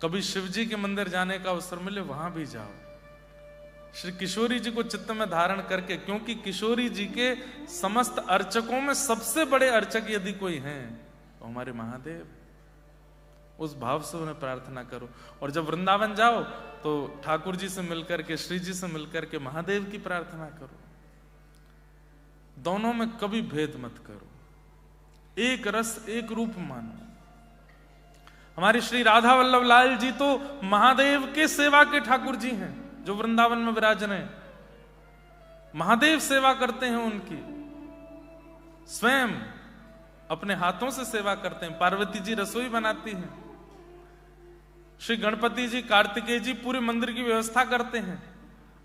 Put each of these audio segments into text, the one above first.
कभी शिव जी के मंदिर जाने का अवसर मिले वहां भी जाओ। श्री किशोरी जी को चित्त में धारण करके, क्योंकि किशोरी जी के समस्त अर्चकों में सबसे बड़े अर्चक यदि कोई हैं तो हमारे महादेव। उस भाव से उन्हें प्रार्थना करो। और जब वृंदावन जाओ तो ठाकुर जी से मिलकर के, श्री जी से मिलकर के महादेव की प्रार्थना करो। दोनों में कभी भेद मत करो, एक रस एक रूप मानो। हमारे श्री राधा वल्लभ लाल जी तो महादेव के सेवा के ठाकुर जी हैं, जो वृंदावन में विराज रहे हैं। महादेव सेवा करते हैं उनकी, स्वयं अपने हाथों से सेवा करते हैं। पार्वती जी रसोई बनाती हैं, श्री गणपति जी, कार्तिकेय जी पूरे मंदिर की व्यवस्था करते हैं।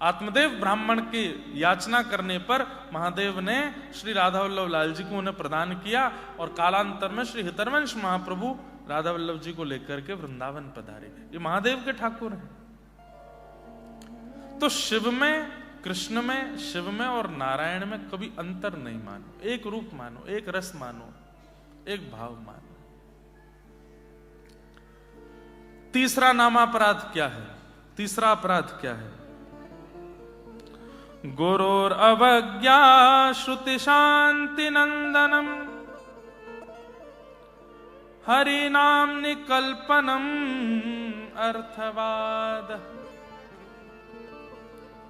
आत्मदेव ब्राह्मण की याचना करने पर महादेव ने श्री राधा वल्लभ लाल जी को उन्हें प्रदान किया, और कालांतर में श्री हितरवंश महाप्रभु राधा वल्लभ जी को लेकर के वृंदावन पधारे। ये महादेव के ठाकुर हैं। तो शिव में, कृष्ण में, शिव में और नारायण में कभी अंतर नहीं मानो, एक रूप मानो, एक रस मानो, एक भाव मानो। तीसरा नामापराध क्या है? तीसरा अपराध क्या है? गुरोर अवज्ञा श्रुति शांति नंदनम हरि नाम निकल्पनम अर्थवाद।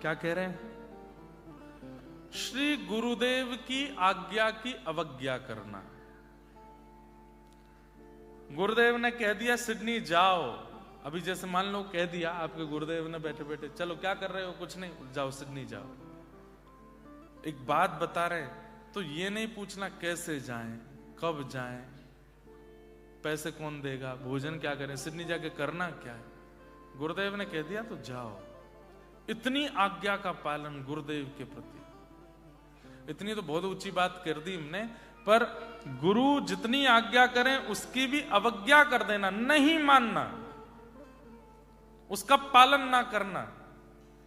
क्या कह रहे हैं? श्री गुरुदेव की आज्ञा की अवज्ञा करना। गुरुदेव ने कह दिया सिडनी जाओ, अभी जैसे मान लो कह दिया आपके गुरुदेव ने बैठे बैठे, चलो क्या कर रहे हो, कुछ नहीं, जाओ सिडनी जाओ। एक बात बता रहे तो ये नहीं पूछना कैसे जाएं, कब जाएं, पैसे कौन देगा, भोजन क्या करें, सिडनी जाके करना क्या है। गुरुदेव ने कह दिया तो जाओ। इतनी आज्ञा का पालन गुरुदेव के प्रति, इतनी तो बहुत ऊंची बात कर दी हमने, पर गुरु जितनी आज्ञा करें उसकी भी अवज्ञा कर देना, नहीं मानना, उसका पालन ना करना,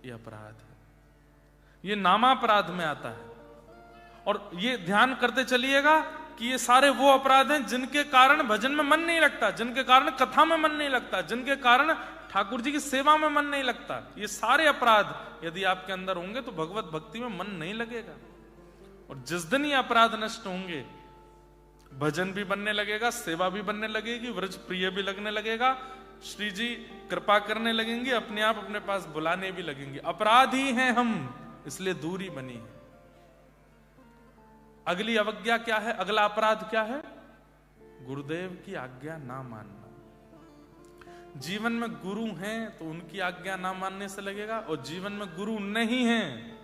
यह अपराध है। यह नामापराध में आता है। और ये ध्यान करते चलिएगा कि ये सारे वो अपराध हैं जिनके कारण भजन में मन नहीं लगता, जिनके कारण कथा में मन नहीं लगता, जिनके कारण ठाकुर जी की सेवा में मन नहीं लगता। ये सारे अपराध यदि आपके अंदर होंगे तो भगवत भक्ति में मन नहीं लगेगा। और जिस दिन ये अपराध नष्ट होंगे, भजन भी बनने लगेगा, सेवा भी बनने लगेगी, व्रज प्रिय भी लगने लगेगा, श्री जी कृपा करने लगेंगे, अपने आप अपने पास बुलाने भी लगेंगे। अपराधी हैं हम, इसलिए दूरी बनी है। अगली अवज्ञा क्या है? अगला अपराध क्या है? गुरुदेव की आज्ञा ना मानना। जीवन में गुरु हैं तो उनकी आज्ञा ना मानने से लगेगा, और जीवन में गुरु नहीं हैं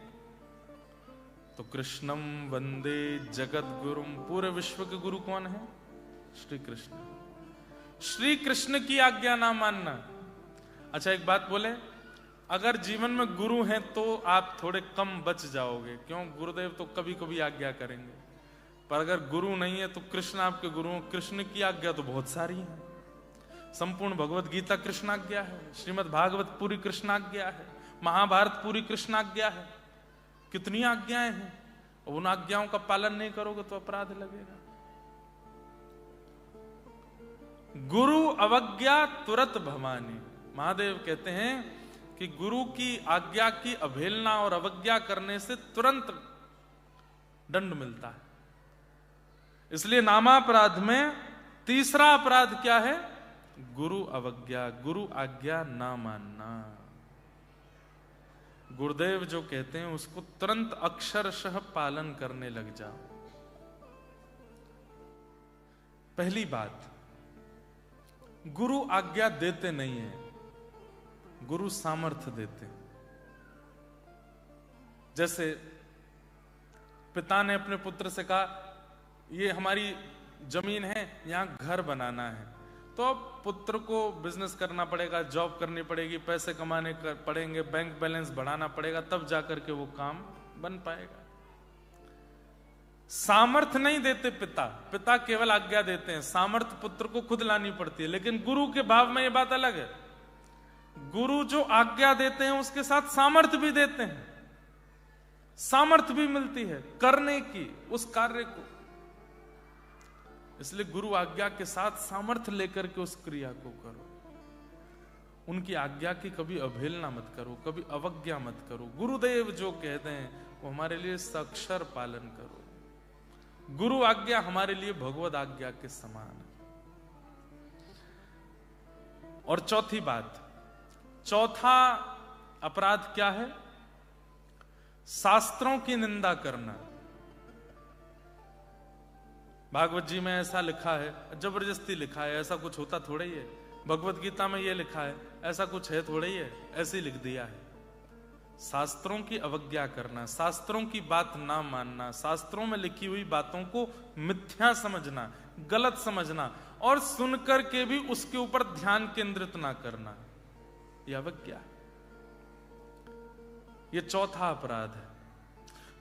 तो कृष्णम वंदे जगत गुरुम, पूरे विश्व के गुरु कौन है? श्री कृष्ण। श्री कृष्ण की आज्ञा ना मानना। अच्छा एक बात बोले, अगर जीवन में गुरु हैं तो आप थोड़े कम बच जाओगे। क्यों? गुरुदेव तो कभी कभी आज्ञा करेंगे, पर अगर गुरु नहीं है तो कृष्ण आपके गुरु हैं। कृष्ण की आज्ञा तो बहुत सारी है। संपूर्ण भगवत गीता कृष्णाज्ञा है, श्रीमद् भागवत पूरी कृष्णाज्ञा है, महाभारत पूरी कृष्णाज्ञा है। कितनी आज्ञाएं हैं, और उन आज्ञाओं का पालन नहीं करोगे तो अपराध लगेगा। गुरु अवज्ञा तुरत भवानी। महादेव कहते हैं कि गुरु की आज्ञा की अवहेलना और अवज्ञा करने से तुरंत दंड मिलता है। इसलिए नामापराध में तीसरा अपराध क्या है? गुरु अवज्ञा, गुरु आज्ञा ना मानना। गुरुदेव जो कहते हैं उसको तुरंत अक्षरशः पालन करने लग जाओ। पहली बात, गुरु आज्ञा देते नहीं है, गुरु सामर्थ्य देते हैं। जैसे पिता ने अपने पुत्र से कहा ये हमारी जमीन है, यहां घर बनाना है, तो अब पुत्र को बिजनेस करना पड़ेगा, जॉब करनी पड़ेगी, पैसे कमाने पड़ेंगे, बैंक बैलेंस बढ़ाना पड़ेगा, तब जाकर के वो काम बन पाएगा। सामर्थ्य नहीं देते पिता, पिता केवल आज्ञा देते हैं, सामर्थ्य पुत्र को खुद लानी पड़ती है। लेकिन गुरु के भाव में ये बात अलग है। गुरु जो आज्ञा देते हैं उसके साथ सामर्थ्य भी देते हैं, सामर्थ्य भी मिलती है करने की उस कार्य को। इसलिए गुरु आज्ञा के साथ सामर्थ्य लेकर के उस क्रिया को करो। उनकी आज्ञा की कभी अवहेलना मत करो, कभी अवज्ञा मत करो। गुरुदेव जो कहते हैं वो हमारे लिए सअक्षर पालन करो। गुरु आज्ञा हमारे लिए भगवद आज्ञा के समान है। और चौथी बात, चौथा अपराध क्या है? शास्त्रों की निंदा करना। भागवत जी में ऐसा लिखा है, जबरदस्ती लिखा है, ऐसा कुछ होता थोड़ा ही है। भगवत गीता में ये लिखा है, ऐसा कुछ है थोड़ा ही है, ऐसे ही लिख दिया है। शास्त्रों की अवज्ञा करना, शास्त्रों की बात ना मानना, शास्त्रों में लिखी हुई बातों को मिथ्या समझना, गलत समझना और सुनकर के भी उसके ऊपर ध्यान केंद्रित ना करना, यह अवज्ञा है। यह चौथा अपराध है।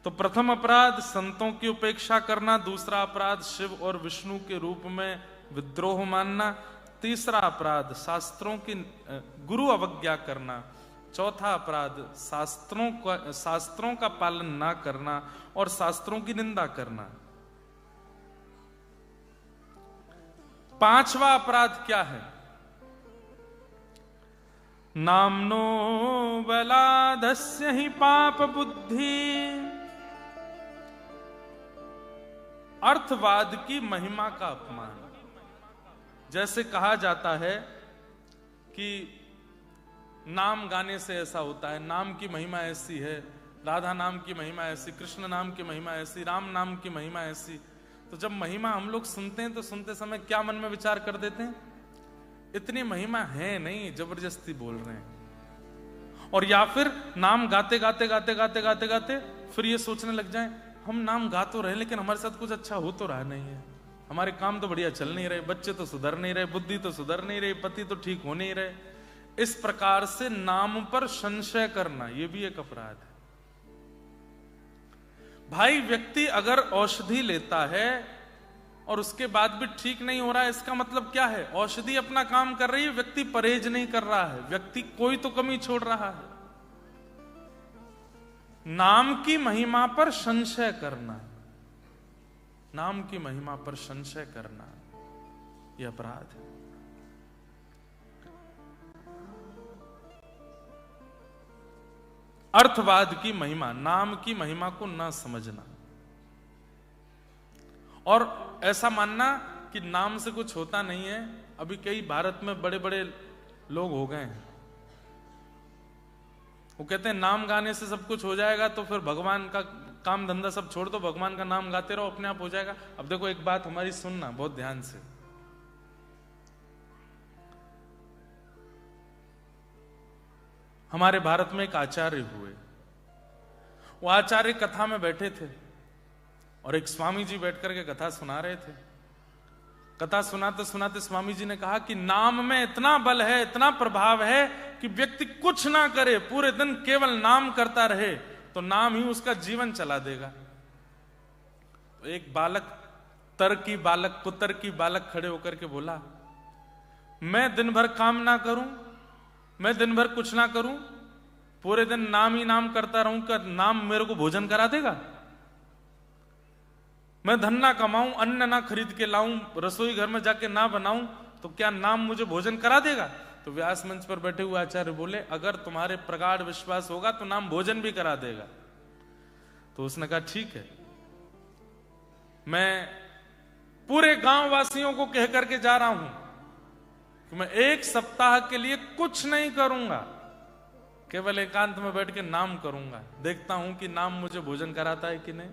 तो प्रथम अपराध संतों की उपेक्षा करना, दूसरा अपराध शिव और विष्णु के रूप में विद्रोह मानना, तीसरा अपराध शास्त्रों की गुरु अवज्ञा करना, चौथा अपराध शास्त्रों का पालन ना करना और शास्त्रों की निंदा करना। पांचवा अपराध क्या है? नामनो बलादस्य ही पाप बुद्धि, अर्थवाद की महिमा का अपमान। जैसे कहा जाता है कि नाम गाने से ऐसा होता है, नाम की महिमा ऐसी है, राधा नाम की महिमा ऐसी, कृष्ण नाम की महिमा ऐसी, राम नाम की महिमा ऐसी। तो जब महिमा हम लोग सुनते हैं तो सुनते समय क्या मन में विचार कर देते हैं? इतनी महिमा है नहीं, जबरदस्ती बोल रहे हैं। और या फिर नाम गाते गाते गाते गाते गाते गाते फिर ये सोचने लग जाएं, हम नाम गा तो रहे लेकिन हमारे साथ कुछ अच्छा हो तो रहा नहीं है, हमारे काम तो बढ़िया चल नहीं रहे, बच्चे तो सुधर नहीं रहे, बुद्धि तो सुधर नहीं रही, पति तो ठीक हो नहीं रहे। इस प्रकार से नाम पर संशय करना, यह भी एक अपराध है। भाई, व्यक्ति अगर औषधि लेता है और उसके बाद भी ठीक नहीं हो रहा है, इसका मतलब क्या है? औषधि अपना काम कर रही है, व्यक्ति परहेज नहीं कर रहा है, व्यक्ति कोई तो कमी छोड़ रहा है। नाम की महिमा पर संशय करना, नाम की महिमा पर संशय करना, यह अपराध है। अर्थवाद की महिमा, नाम की महिमा को ना समझना और ऐसा मानना कि नाम से कुछ होता नहीं है। अभी कई भारत में बड़े बड़े लोग हो गए हैं, वो कहते हैं नाम गाने से सब कुछ हो जाएगा, तो फिर भगवान का काम धंधा सब छोड़ दो, भगवान का नाम गाते रहो, अपने आप हो जाएगा। अब देखो, एक बात हमारी सुनना बहुत ध्यान से। हमारे भारत में एक आचार्य हुए, वो आचार्य कथा में बैठे थे और एक स्वामी जी बैठ करके कथा सुना रहे थे। कथा सुनाते सुनाते स्वामी जी ने कहा कि नाम में इतना बल है, इतना प्रभाव है कि व्यक्ति कुछ ना करे, पूरे दिन केवल नाम करता रहे तो नाम ही उसका जीवन चला देगा। तो एक बालक, कुतर की बालक खड़े होकर के बोला, मैं दिन भर काम ना करूं, मैं दिन भर कुछ ना करूं, पूरे दिन नाम ही नाम करता रहूं, का नाम मेरे को भोजन करा देगा? मैं धन ना कमाऊं, अन्न ना खरीद के लाऊं, रसोई घर में जाके ना बनाऊं, तो क्या नाम मुझे भोजन करा देगा? तो व्यास मंच पर बैठे हुए आचार्य बोले, अगर तुम्हारे प्रगाढ़ विश्वास होगा तो नाम भोजन भी करा देगा। तो उसने कहा, ठीक है, मैं पूरे गांव वासियों को कह करके जा रहा हूं कि मैं 1 सप्ताह के लिए कुछ नहीं करूंगा, केवल एकांत में बैठ के नाम करूंगा, देखता हूं कि नाम मुझे भोजन कराता है कि नहीं।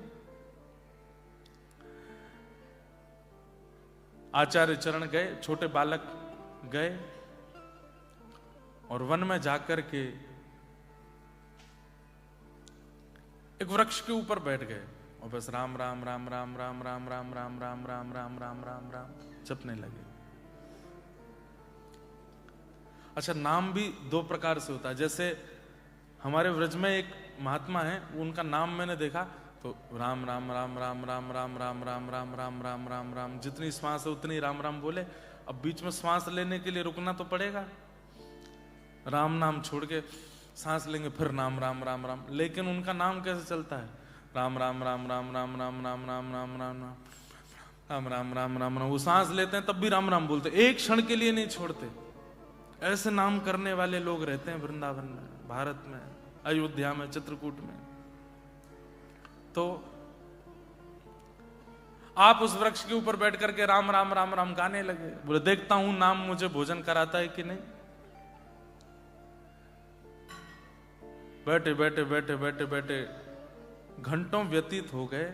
आचार्य चरण गए, छोटे बालक गए और वन में जाकर के एक वृक्ष के ऊपर बैठ गए और बस राम राम राम राम राम राम राम राम राम राम राम राम राम राम जपने लगे। अच्छा, नाम भी 2 प्रकार से होता है। जैसे हमारे व्रज में एक महात्मा है, उनका नाम मैंने देखा तो राम राम राम राम राम राम राम राम राम राम राम राम राम, जितनी श्वास है उतनी राम राम बोले। अब बीच में श्वास लेने के लिए रुकना तो पड़ेगा, राम नाम छोड़ के सांस लेंगे फिर नाम राम राम राम, लेकिन उनका नाम कैसे चलता है? राम राम राम राम राम राम राम राम राम राम राम राम राम राम राम राम। वो सांस लेते हैं तब भी राम राम बोलते, एक क्षण के लिए नहीं छोड़ते। ऐसे नाम करने वाले लोग रहते हैं वृंदावन में, भारत में, अयोध्या में, चित्रकूट में। तो आप उस वृक्ष के ऊपर बैठ करके राम राम राम राम गाने लगे। बोले देखता हूं नाम मुझे भोजन कराता है कि नहीं। बैठे बैठे बैठे बैठे बैठे घंटों व्यतीत हो गए।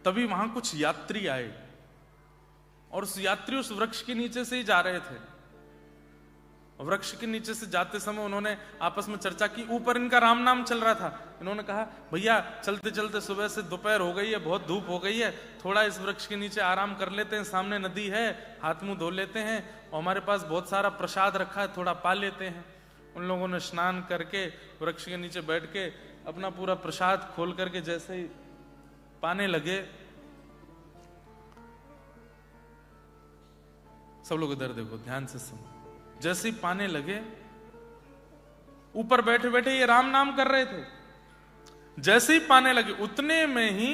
तभी वहां कुछ यात्री आए और उस यात्री उस वृक्ष के नीचे से ही जा रहे थे। वृक्ष के नीचे से जाते समय उन्होंने आपस में चर्चा की। ऊपर इनका राम नाम चल रहा था। इन्होंने कहा भैया चलते चलते सुबह से दोपहर हो गई है, बहुत धूप हो गई है, थोड़ा इस वृक्ष के नीचे आराम कर लेते हैं, सामने नदी है, हाथ मुंह धो लेते हैं और हमारे पास बहुत सारा प्रसाद रखा है, थोड़ा पा लेते हैं। उन लोगों ने स्नान करके वृक्ष के नीचे बैठ के अपना पूरा प्रसाद खोल करके जैसे ही पाने लगे, सब लोग इधर देखो, ध्यान से सुनो। जैसे ही पाने लगे, ऊपर बैठे बैठे ये राम नाम कर रहे थे, जैसे ही पाने लगे उतने में ही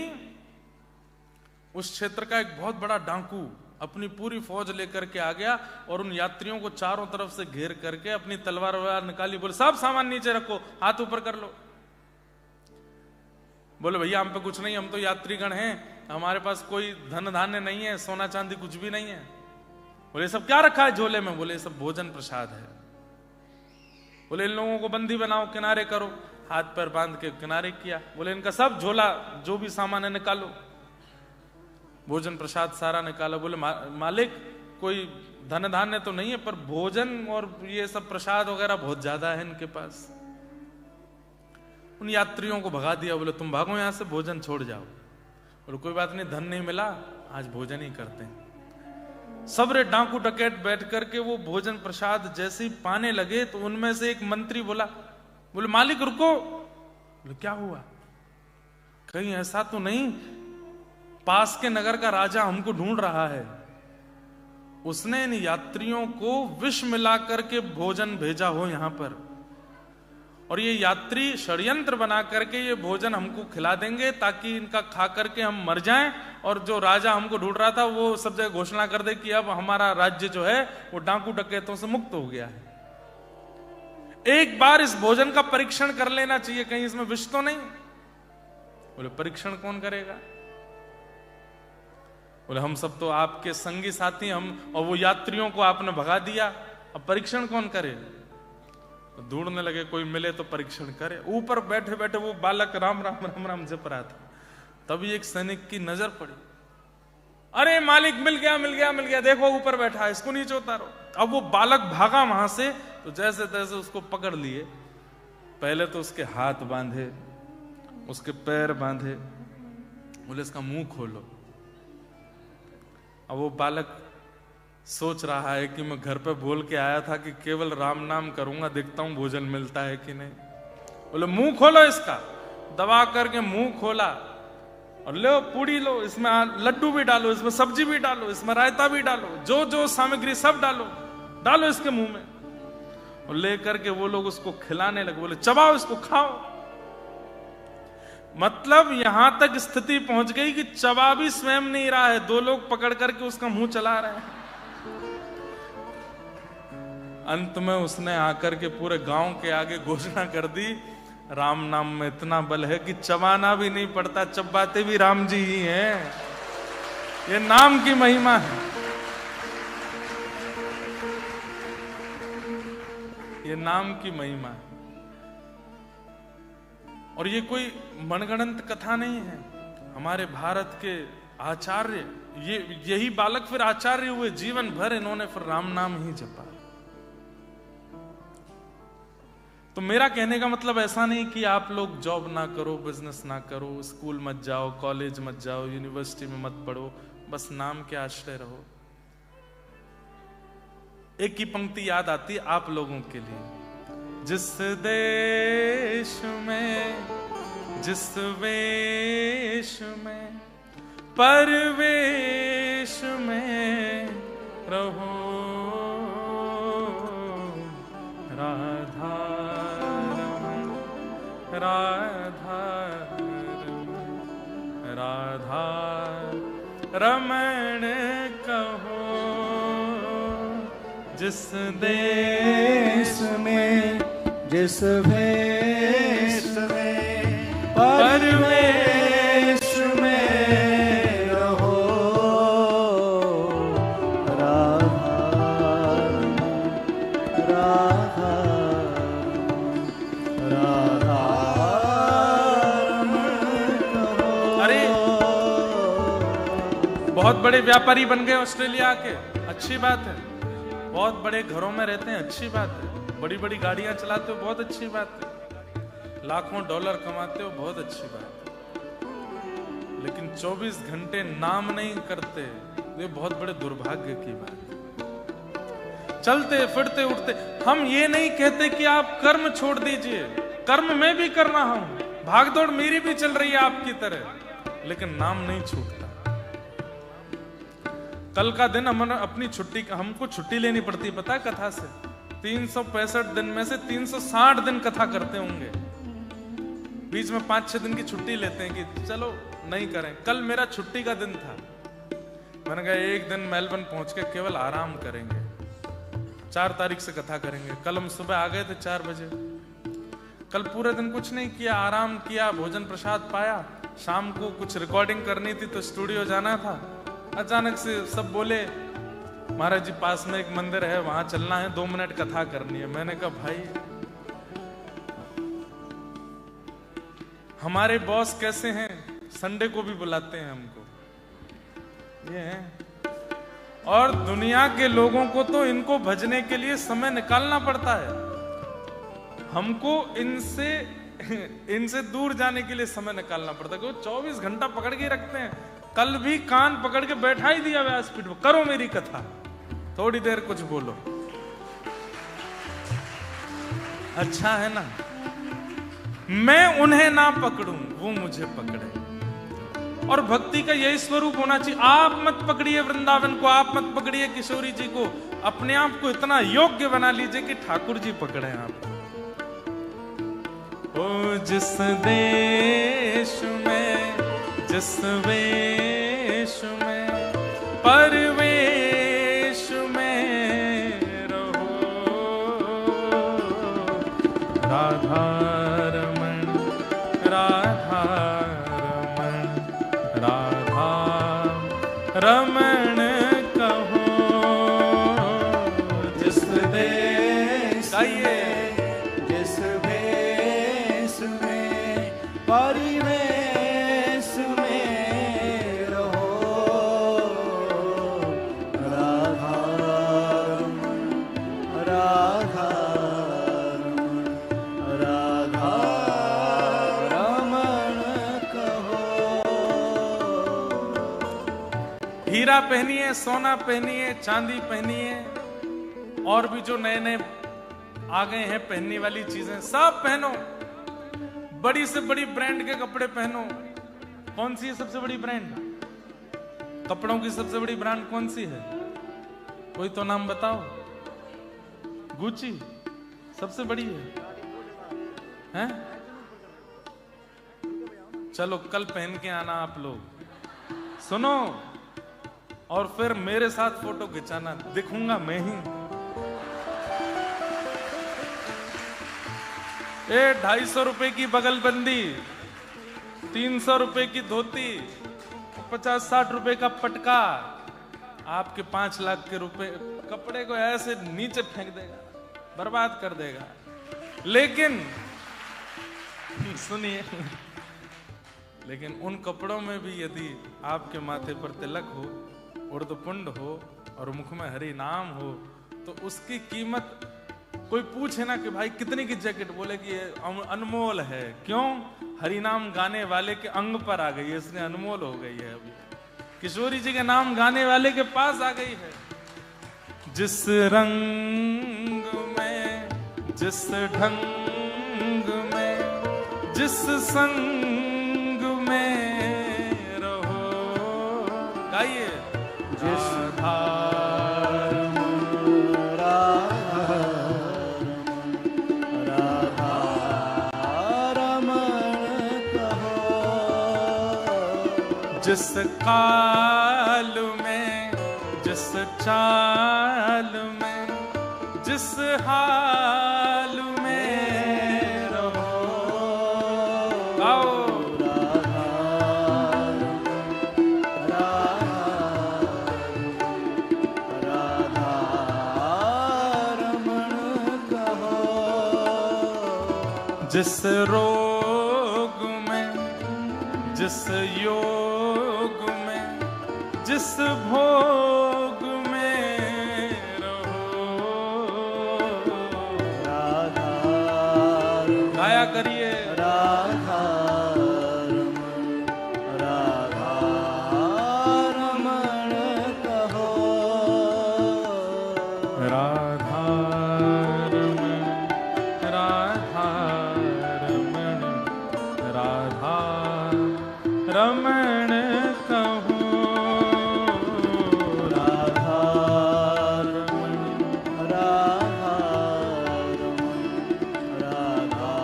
उस क्षेत्र का एक बहुत बड़ा डाकू अपनी पूरी फौज लेकर के आ गया और उन यात्रियों को चारों तरफ से घेर करके अपनी तलवार वलवार निकाली। बोले सब सामान नीचे रखो, हाथ ऊपर कर लो। बोले भैया हम पे कुछ नहीं, हम तो यात्रीगण हैं, हमारे पास कोई धन धान्य नहीं है, सोना चांदी कुछ भी नहीं है। बोले सब क्या रखा है झोले में? बोले सब भोजन प्रसाद है। बोले इन लोगों को बंदी बनाओ, किनारे करो। हाथ पैर बांध के किनारे किया। बोले इनका सब झोला जो भी सामान है निकालो। भोजन प्रसाद सारा निकाला। बोले मालिक कोई धन धान्य तो नहीं है, पर भोजन और ये सब प्रसाद वगैरह बहुत ज्यादा है इनके पास। उन यात्रियों को भगा दिया। बोले तुम भागो यहां से, भोजन छोड़ जाओ। बोले कोई बात नहीं, धन नहीं मिला, आज भोजन ही करते हैं। सबरे डाकू डकैत बैठ करके वो भोजन प्रसाद जैसे ही पाने लगे तो उनमें से एक मंत्री बोला, बोले मालिक रुको। बोले क्या हुआ? कहीं ऐसा तो नहीं पास के नगर का राजा हमको ढूंढ रहा है, उसने इन यात्रियों को विष मिला करके भोजन भेजा हो यहां पर, और ये यात्री षड्यंत्र बना करके ये भोजन हमको खिला देंगे ताकि इनका खा करके हम मर जाएं, और जो राजा हमको ढूंढ रहा था वो सब जगह घोषणा कर दे कि अब हमारा राज्य जो है वो डाकू डकैतों से मुक्त हो गया है। एक बार इस भोजन का परीक्षण कर लेना चाहिए, कहीं इसमें विष तो नहीं। बोले परीक्षण कौन करेगा? बोले हम सब तो आपके संगी साथी, हम और वो यात्रियों को आपने भगा दिया, अब परीक्षण कौन करे? तो ढूंढने लगे कोई मिले तो परीक्षण करे। ऊपर बैठे बैठे वो बालक राम राम राम राम जप रहा था। तभी एक सैनिक की नजर पड़ी। अरे मालिक मिल गया मिल गया मिल गया, देखो ऊपर बैठा है, इसको नीचे उतारो। अब वो बालक भागा वहां से, तो जैसे तैसे उसको पकड़ लिए। पहले तो उसके हाथ बांधे, उसके पैर बांधे, बोले इसका मुंह खोलो। अब वो बालक सोच रहा है कि मैं घर पे बोल के आया था कि केवल राम नाम करूंगा, देखता हूं भोजन मिलता है कि नहीं। बोले मुंह खोलो इसका। दबा करके मुंह खोला और लो पूड़ी लो, इसमें लड्डू भी डालो, इसमें सब्जी भी डालो, इसमें रायता भी डालो, जो जो सामग्री सब डालो, डालो इसके मुंह में। और लेकर के वो लोग उसको खिलाने लगे। बोले चबाओ इसको, खाओ। मतलब यहां तक स्थिति पहुंच गई कि चबा भी स्वयं नहीं रहा है, दो लोग पकड़ करके उसका मुंह चला रहे हैं। अंत में उसने आकर के पूरे गांव के आगे घोषणा कर दी, राम नाम में इतना बल है कि चबाना भी नहीं पड़ता, चबाते भी राम जी ही हैं। ये नाम की महिमा है, ये नाम की महिमा है। और ये कोई मनगढ़ंत कथा नहीं है। हमारे भारत के आचार्य, यही बालक फिर आचार्य हुए। जीवन भर इन्होंने फिर राम नाम ही जपा। तो मेरा कहने का मतलब ऐसा नहीं कि आप लोग जॉब ना करो, बिजनेस ना करो, स्कूल मत जाओ, कॉलेज मत जाओ, यूनिवर्सिटी में मत पढ़ो, बस नाम के आश्रय रहो। एक ही पंक्ति याद आती है आप लोगों के लिए, जिस देश में जिस वेश में परवेश में रहो, राधा राधा राधा रमण कहो, जिस देश में जिस भेष में परवेश में रहो, राधा राधा राधा रमण कहो। अरे बहुत बड़े व्यापारी बन गए ऑस्ट्रेलिया के, अच्छी बात है। बहुत बड़े घरों में रहते हैं, अच्छी बात है। बड़ी बड़ी गाड़ियां चलाते हो, बहुत अच्छी बात है। लाखों डॉलर कमाते हो, बहुत अच्छी बात है। लेकिन 24 घंटे नाम नहीं करते, ये बहुत बड़े दुर्भाग्य की बात है। चलते फिरते उठते, हम ये नहीं कहते कि आप कर्म छोड़ दीजिए, कर्म मैं भी कर रहा हूं, भागदौड़ मेरी भी चल रही है आपकी तरह, लेकिन नाम नहीं छूटता। कल का दिन हम अपनी छुट्टी, हमको छुट्टी लेनी पड़ती है, पता है, कथा से। 365 दिन में से 360 दिन कथा करते होंगे, बीच में 5-6 दिन की छुट्टी लेते हैं कि चलो नहीं करें। कल मेरा छुट्टी का दिन था, मैंने कहा एक दिन मेलबर्न पहुंच के केवल आराम करेंगे, 4 तारीख से कथा करेंगे। कल हम सुबह आ गए थे 4 बजे। कल पूरे दिन कुछ नहीं किया, आराम किया, भोजन प्रसाद पाया। शाम को कुछ रिकॉर्डिंग करनी थी तो स्टूडियो जाना था। अचानक से सब बोले महाराज जी पास में एक मंदिर है, वहां चलना है, 2 मिनट कथा करनी है। मैंने कहा भाई हमारे बॉस कैसे हैं, संडे को भी बुलाते हैं हमको, ये है। और दुनिया के लोगों को तो इनको भजने के लिए समय निकालना पड़ता है, हमको इनसे दूर जाने के लिए समय निकालना पड़ता है। 24 घंटा पकड़ के रखते हैं। कल भी कान पकड़ के बैठा ही दिया व्यासपीठ पर, करो मेरी कथा, थोड़ी देर कुछ बोलो। अच्छा है ना, मैं उन्हें ना पकड़ूं, वो मुझे पकड़े। और भक्ति का यही स्वरूप होना चाहिए। आप मत पकड़िए वृंदावन को, आप मत पकड़िए किशोरी जी को, अपने आप को इतना योग्य बना लीजिए कि ठाकुर जी पकड़े आपको। ओ जिस देश में जिस वेश में परवेश में रहो, राधा रमण राधा रमण राधा रमण कहो। जिस देश में जिस भेष में परिवेश में रहो, राधा राधा राधा रमण कहो। हीरा पहनिए, सोना पहनिए, चांदी पहनिए, और भी जो नए नए आ गए हैं पहनने वाली चीजें सब पहनो। बड़ी से बड़ी ब्रांड के कपड़े पहनो। कौन सी है सबसे बड़ी ब्रांड? कपड़ों की सबसे बड़ी ब्रांड कौन सी है? कोई तो नाम बताओ। गुची सबसे बड़ी है? चलो कल पहन के आना आप लोग, सुनो, और फिर मेरे साथ फोटो खिंचाना, दिखूंगा मैं ही। 250 रुपए की बगलबंदी, 300 रुपए की धोती, 50-60 रुपए का पटका, आपके 5 लाख के रुपए कपड़े को ऐसे नीचे फेंक देगा, बर्बाद कर देगा। लेकिन सुनिए, लेकिन उन कपड़ों में भी यदि आपके माथे पर तिलक हो, उर्दपुंड हो और मुख में हरि नाम हो, तो उसकी कीमत, कोई पूछे ना कि भाई कितने की जैकेट, बोले कि ये अनमोल है। क्यों? हरिनाम गाने वाले के अंग पर आ गई है, इसलिए अनमोल हो गई है। अभी किशोरी जी के नाम गाने वाले के पास आ गई है। जिस रंग में, जिस ढंग में, जिस संग में रहो, गाइए। जिस जिस काल में, जिस चाल में जिस हाल में रहो। आओ जिस रोग में, जिस योग में, जिस भोग में रहो। राधा गाया करिए। राधा राधा रमण कहो। राधा रमण, राधा रमण, राधा रमण कहो। राधा रमण राधा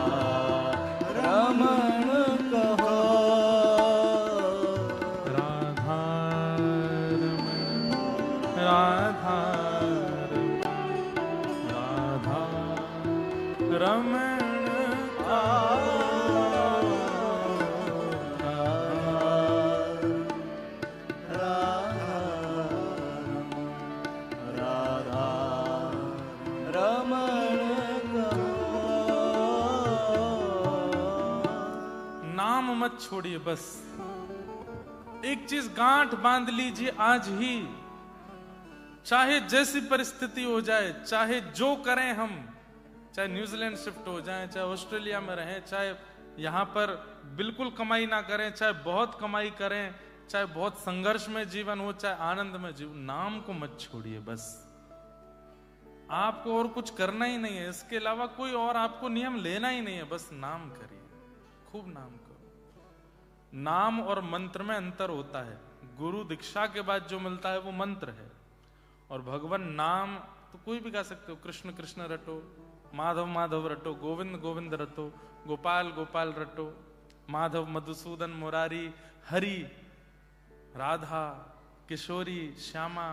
रमण कहो। राधा रमण, राधा रमण, राधा रमण नाम मत छोड़िए। बस एक चीज गांठ बांध लीजिए आज ही, चाहे जैसी परिस्थिति हो जाए, चाहे जो करें हम, चाहे न्यूजीलैंड शिफ्ट हो जाएं, चाहे ऑस्ट्रेलिया में रहें, चाहे यहां पर बिल्कुल कमाई ना करें, चाहे बहुत कमाई करें, चाहे बहुत संघर्ष में जीवन हो, चाहे आनंद में जीवन, नाम को मत छोड़िए। बस आपको और कुछ करना ही नहीं है, इसके अलावा कोई और आपको नियम लेना ही नहीं है। बस नाम करिए, खूब नाम करो। नाम और मंत्र में अंतर होता है। गुरु दीक्षा के बाद जो मिलता है वो मंत्र है, और भगवान नाम तो कोई भी गा सकते हो। कृष्ण कृष्ण रटो, माधव माधव रटो, गोविंद गोविंद रटो, गोपाल गोपाल रटो, माधव मधुसूदन मुरारी, हरि राधा किशोरी श्यामा,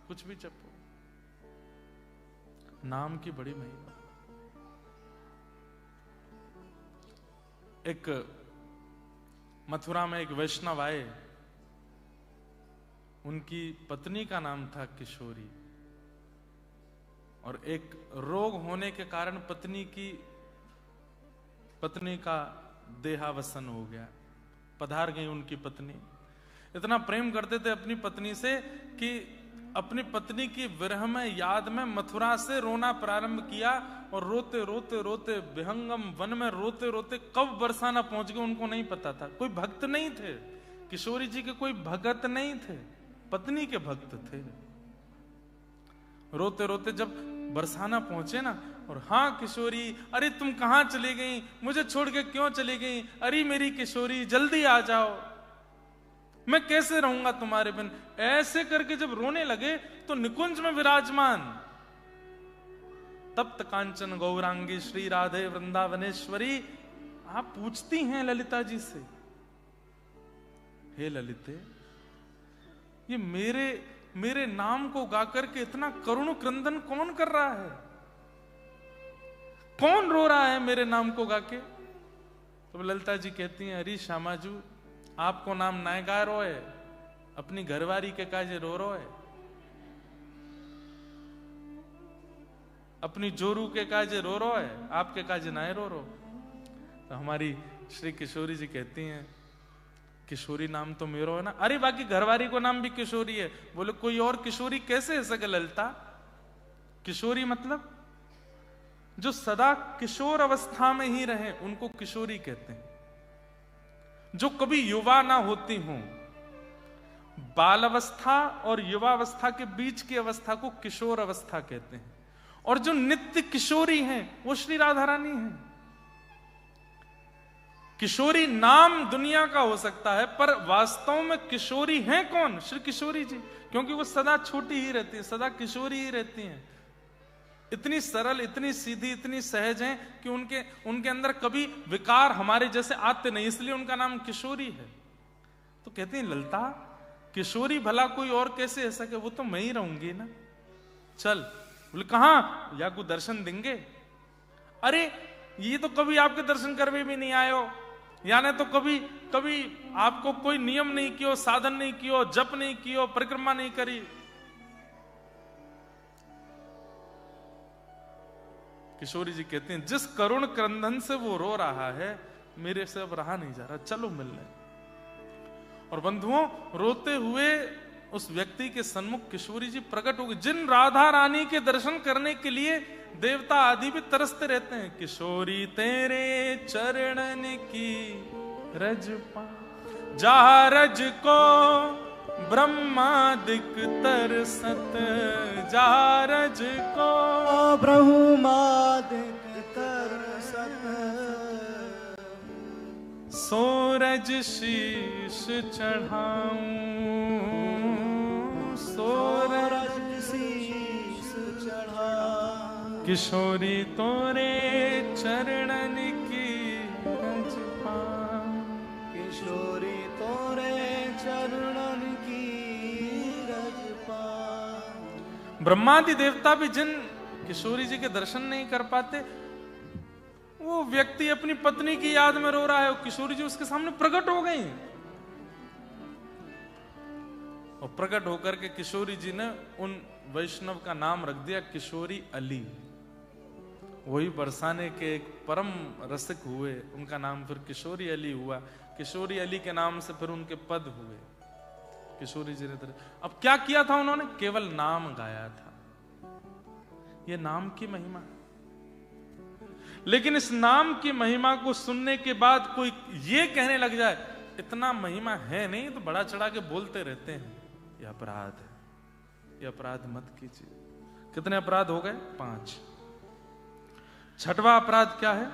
कुछ भी जपो। नाम की बड़ी महिमा। एक मथुरा में एक वैष्णव आए, उनकी पत्नी का नाम था किशोरी, और एक रोग होने के कारण पत्नी का देहावसन हो गया। पधार गई उनकी पत्नी। इतना प्रेम करते थे अपनी पत्नी से कि अपनी पत्नी की विरह में, याद में मथुरा से रोना प्रारंभ किया, और रोते रोते रोते विहंगम वन में रोते रोते कब बरसाना पहुंच गए उनको नहीं पता था। कोई भक्त नहीं थे, किशोरी जी के कोई भगत नहीं थे, पत्नी के भक्त थे। रोते रोते जब बरसाना पहुंचे ना, और हाँ किशोरी, अरे तुम कहां चली गई, मुझे छोड़ के क्यों चली गई, अरे मेरी किशोरी जल्दी आ जाओ, मैं कैसे रहूंगा तुम्हारे बिन। ऐसे करके जब रोने लगे तो निकुंज में विराजमान तप्त कांचन गौरांगी श्री राधे वृंदावनेश्वरी, आप पूछती हैं ललिता जी से, हे ललिते, ये मेरे नाम को गाकर के इतना करुण क्रंदन कौन कर रहा है, कौन रो रहा है मेरे नाम को गाके। तो ललिता जी कहती हैं, अरे श्यामाजू, आपको नाम नाय गा रो है, अपनी घरवारी के काजे रो है, अपनी जोरू के काजे रो है, आपके काजे नाय रो। तो हमारी श्री किशोरी जी कहती हैं, किशोरी नाम तो मेरो है ना। अरे बाकी घरवारी को नाम भी किशोरी है। बोले कोई और किशोरी कैसे है सके ललिता। किशोरी मतलब जो सदा किशोर अवस्था में ही रहे उनको किशोरी कहते हैं। जो कभी युवा ना होती हों, बाल अवस्था और युवावस्था के बीच की अवस्था को किशोर अवस्था कहते हैं। और जो नित्य किशोरी हैं वो श्री राधा रानी हैं। किशोरी नाम दुनिया का हो सकता है, पर वास्तव में किशोरी हैं कौन? श्री किशोरी जी, क्योंकि वो सदा छोटी ही रहती है, सदा किशोरी ही रहती हैं। इतनी सरल, इतनी सीधी, इतनी सहज हैं कि उनके अंदर कभी विकार हमारे जैसे आते नहीं, इसलिए उनका नाम किशोरी है। तो कहती हैं ललिता, किशोरी भला कोई और कैसे है सके, वो तो मैं ही रहूंगी ना। चल बोले कहां? या को दर्शन देंगे? अरे ये तो कभी आपके दर्शन करवे भी नहीं आयो, यानी तो कभी कभी आपको कोई नियम नहीं कियो, साधन नहीं कियो, जप नहीं कियो, परिक्रमा नहीं करी। किशोरी जी कहते हैं जिस करुण क्रंदन से वो रो रहा है, मेरे से अब रहा नहीं जा रहा, चलो मिलने। और बंधुओं, रोते हुए उस व्यक्ति के सन्मुख किशोरी जी प्रकट हो गई, जिन राधा रानी के दर्शन करने के लिए देवता आदि भी तरसते रहते हैं। किशोरी तेरे चरणन की रज पा, जहाँ रज को ब्रह्मादिक तरसत, जहाँ रज को ब्रह्मादिक तरसत, सूरज शीश चढ़ाऊं, सूरज शीश चढ़ा, किशोरी तोरे चरणन की रज पा, किशोरी तोरे चरणन की रज पा। ब्रह्मादि देवता भी जिन किशोरी जी के दर्शन नहीं कर पाते, वो व्यक्ति अपनी पत्नी की याद में रो रहा है, किशोरी जी उसके सामने प्रकट हो गई। और प्रकट होकर के किशोरी जी ने उन वैष्णव का नाम रख दिया किशोरी अली। वही बरसाने के एक परम रसिक हुए, उनका नाम फिर किशोरी अली हुआ। किशोरी अली के नाम से फिर उनके पद हुए। किशोरी जी ने अब क्या किया था उन्होंने? केवल नाम गाया था। यह नाम की महिमा। लेकिन इस नाम की महिमा को सुनने के बाद कोई ये कहने लग जाए इतना महिमा है नहीं, तो बड़ा चढ़ा के बोलते रहते हैं, यह अपराध है, यह अपराध मत कीजिए। कितने अपराध हो गए? 5। छठवां अपराध क्या है?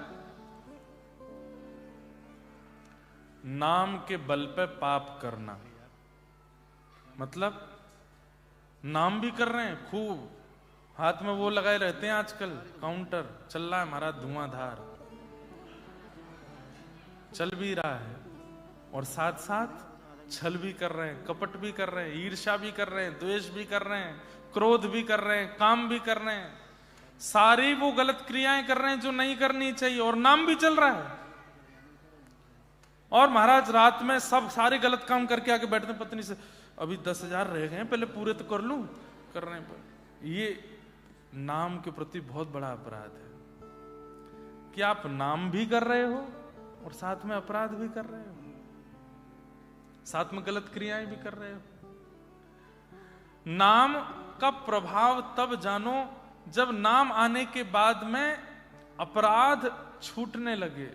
नाम के बल पे पाप करना। मतलब नाम भी कर रहे हैं, खूब हाथ में वो लगाए रहते हैं, आजकल काउंटर चल रहा है हमारा, धुआंधार चल भी रहा है, और साथ साथ छल भी कर रहे हैं, कपट भी कर रहे हैं, ईर्ष्या भी कर रहे हैं, द्वेष भी कर रहे हैं, क्रोध भी कर रहे हैं, काम भी कर रहे हैं, सारी वो गलत क्रियाएं कर रहे हैं जो नहीं करनी चाहिए, और नाम भी चल रहा है। और महाराज रात में सब सारे गलत काम करके आके बैठते, पत्नी से अभी 10,000 रह गए, पहले पूरे तो कर लूं, कर रहे हैं। ये नाम के प्रति बहुत बड़ा अपराध है कि आप नाम भी कर रहे हो और साथ में अपराध भी कर रहे हो, साथ में गलत क्रियाएं भी कर रहे हो। नाम का प्रभाव तब जानो जब नाम आने के बाद में अपराध छूटने लगे,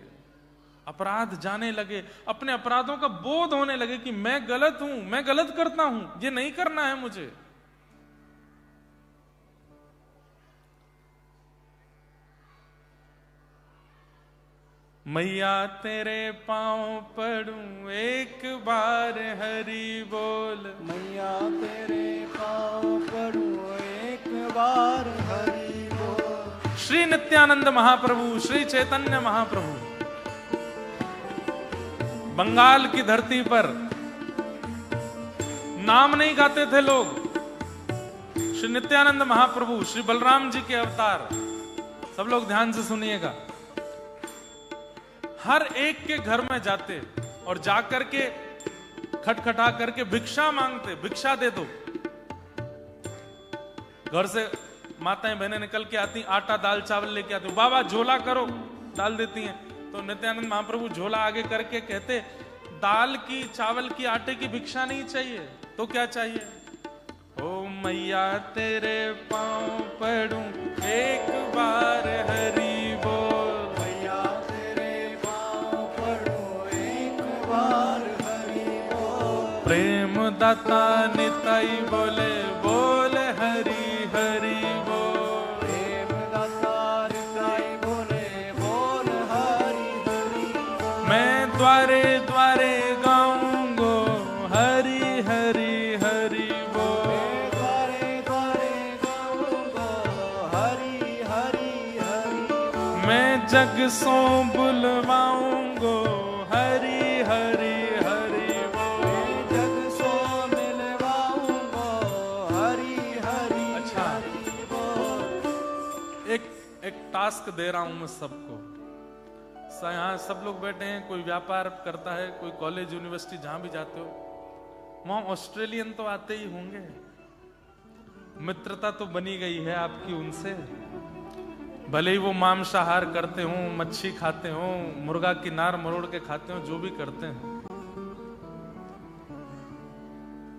अपराध जाने लगे, अपने अपराधों का बोध होने लगे कि मैं गलत हूं, मैं गलत करता हूं, ये नहीं करना है मुझे। मैया तेरे पांव पड़ूं एक बार हरि बोल, मैया तेरे पांव पड़ूं एक बार हरि बोल। श्री नित्यानंद महाप्रभु, श्री चैतन्य महाप्रभु बंगाल की धरती पर नाम नहीं गाते थे लोग। श्री नित्यानंद महाप्रभु, श्री बलराम जी के अवतार, सब लोग ध्यान से सुनिएगा, हर एक के घर में जाते और जाकर के खटखटा करके भिक्षा मांगते, भिक्षा दे दो। घर से माताएं बहनें निकल के आती, आटा दाल चावल लेके आती, बाबा झोला करो, डाल देती हैं। तो नित्यानंद महाप्रभु झोला आगे करके कहते, दाल की चावल की आटे की भिक्षा नहीं चाहिए, तो क्या चाहिए? ओ मैया तेरे पांव पड़ूं एक बार हरि बोल, मैया तेरे पांव पड़ूं एक बार हरि बोल। प्रेम दाता निताई बोले, बोल हरि हरि बोल, प्रेम दाता निताई बोले, बोल हरि हरि बोल। मैं द्वारे द्वारे गाऊंगो हरि हरि हरि बोल, मैं द्वारे द्वारे गाऊंगा हरि हरि हरि बोल। मैं जग सो बुलवाऊंगो हरि हरि हरि बोल। मैं जग सो मिलवाऊंगा हरि हरि हरि बोल। एक टास्क दे रहा हूं मैं सबको। यहाँ सब लोग बैठे हैं, कोई व्यापार करता है, कोई कॉलेज यूनिवर्सिटी जहां भी जाते हो, वहां ऑस्ट्रेलियन तो आते ही होंगे। मित्रता तो बनी गई है आपकी उनसे, भले ही वो मांसाहार करते हो, मच्छी खाते हो, मुर्गा की नार मरोड़ के खाते हो, जो भी करते हैं,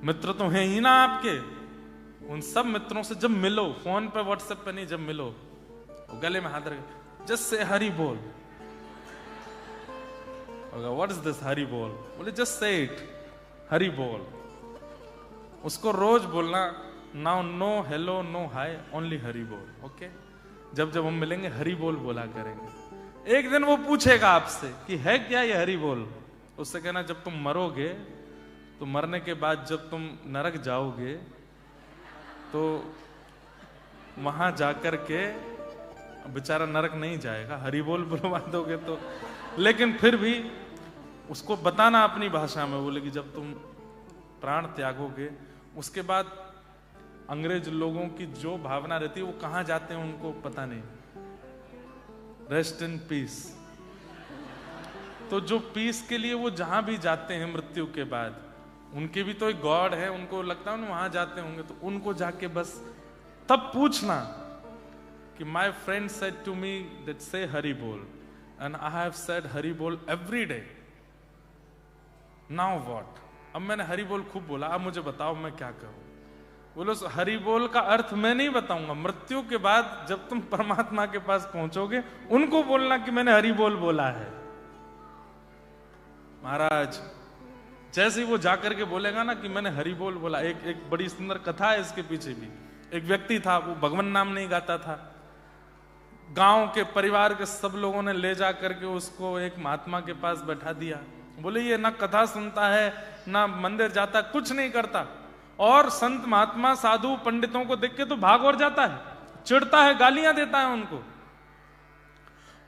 मित्र तो हैं ही ना आपके। उन सब मित्रों से जब मिलो, फोन पे व्हाट्सएप पे नहीं, जब मिलो गले में हाथ रख, जस्ट से हरि बोल। व्हाट इज दिस हरि बोल? बोले जस्ट से इट, हरि बोल। उसको रोज बोलना, नाउ नो हेलो नो हाय, ओनली हरि बोल। ओके, जब जब हम मिलेंगे हरि बोल बोला करेंगे। एक दिन वो पूछेगा आपसे कि है क्या ये हरि बोल, उससे कहना जब तुम मरोगे तो मरने के बाद जब तुम नरक जाओगे तो वहां जाकर के, बेचारा नरक नहीं जाएगा, हरि बोल बुलवा दोगे तो, लेकिन फिर भी उसको बताना अपनी भाषा में। बोले कि जब तुम प्राण त्यागोगे उसके बाद अंग्रेज लोगों की जो भावना रहती है वो कहां जाते हैं उनको पता नहीं, रेस्ट इन पीस। तो जो पीस के लिए वो जहां भी जाते हैं मृत्यु के बाद, उनके भी तो एक गॉड है, उनको लगता है वहां जाते होंगे, तो उनको जाके बस तब पूछना कि my friend said to me that say Hari बोल, and I have said Hari बोल एवरी डे, नाउ व्हाट? अब मैंने हरि बोल खूब बोला, अब मुझे बताओ मैं क्या करूं? बोलो हरि बोल का अर्थ मैं नहीं बताऊंगा, मृत्यु के बाद जब तुम परमात्मा के पास पहुंचोगे उनको बोलना कि मैंने हरि बोल बोला है। महाराज जैसे ही वो जाकर के बोलेगा ना कि मैंने हरि बोल बोला, एक बड़ी सुंदर कथा है इसके पीछे भी। एक व्यक्ति था, वो भगवान नाम नहीं गाता था, गांव के परिवार के सब लोगों ने ले जा करके उसको एक महात्मा के पास बैठा दिया। बोले ये ना कथा सुनता है, ना मंदिर जाता, कुछ नहीं करता, और संत महात्मा साधु पंडितों को देख के तो भाग और जाता है, चिढ़ता है, गालियां देता है उनको।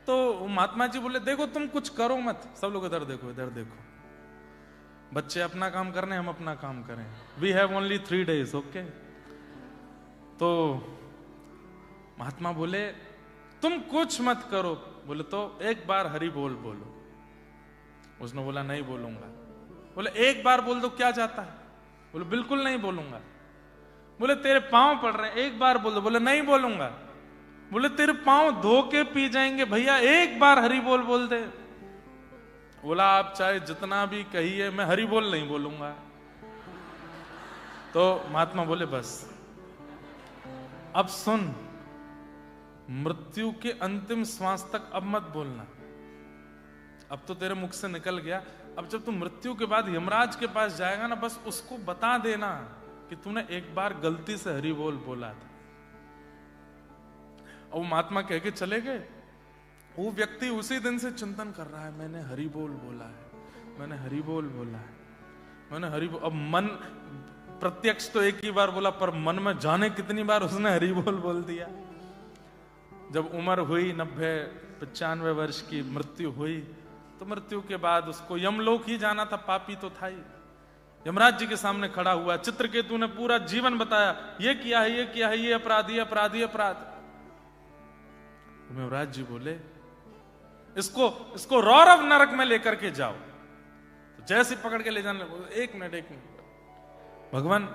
तो महात्मा जी बोले देखो तुम कुछ करो मत, सब लोग इधर देखो, इधर देखो, बच्चे अपना काम करने, हम अपना काम करें, we have only 3 days, okay. तो महात्मा बोले तुम कुछ मत करो। बोले तो एक बार हरि बोल बोलो। उसने बोला नहीं बोलूंगा। बोले एक बार बोल दो, क्या जाता है? बोले बिल्कुल नहीं बोलूंगा। बोले तेरे पांव पड़ रहे हैं, एक बार बोल दो। बोले नहीं बोलूंगा। बोले तेरे पांव धो के पी जाएंगे भैया, एक बार हरि बोल बोल दे। बोला आप चाहे जितना भी कहिए, मैं हरि बोल नहीं बोलूंगा। तो महात्मा बोले बस अब सुन, मृत्यु के अंतिम श्वास तक अब मत बोलना, अब तो तेरे मुख से निकल गया, अब जब तू मृत्यु के बाद यमराज के पास जाएगा ना, बस उसको बता देना कि तूने एक बार गलती से हरि बोल बोला था। और वो महात्मा कह के चले गए। वो व्यक्ति उसी दिन से चिंतन कर रहा है, मैंने हरि बोल बोला है, मैंने हरि बोल बोला है, मैंने हरि बोल। अब मन प्रत्यक्ष तो एक ही बार बोला, पर मन में जाने कितनी बार उसने हरि बोल दिया। जब उम्र हुई 90-95 वर्ष की, मृत्यु हुई, तो मृत्यु के बाद उसको यमलोक ही जाना था, पापी तो था ही। यमराज जी के सामने खड़ा हुआ, चित्रकेतु ने पूरा जीवन बताया, ये किया है, ये किया है, ये अपराध, ये अपराध, ये अपराध। यमराज जी बोले इसको रौरव नरक में लेकर के जाओ। तो जैसे पकड़ के ले जाने लगे, एक मिनट भगवान,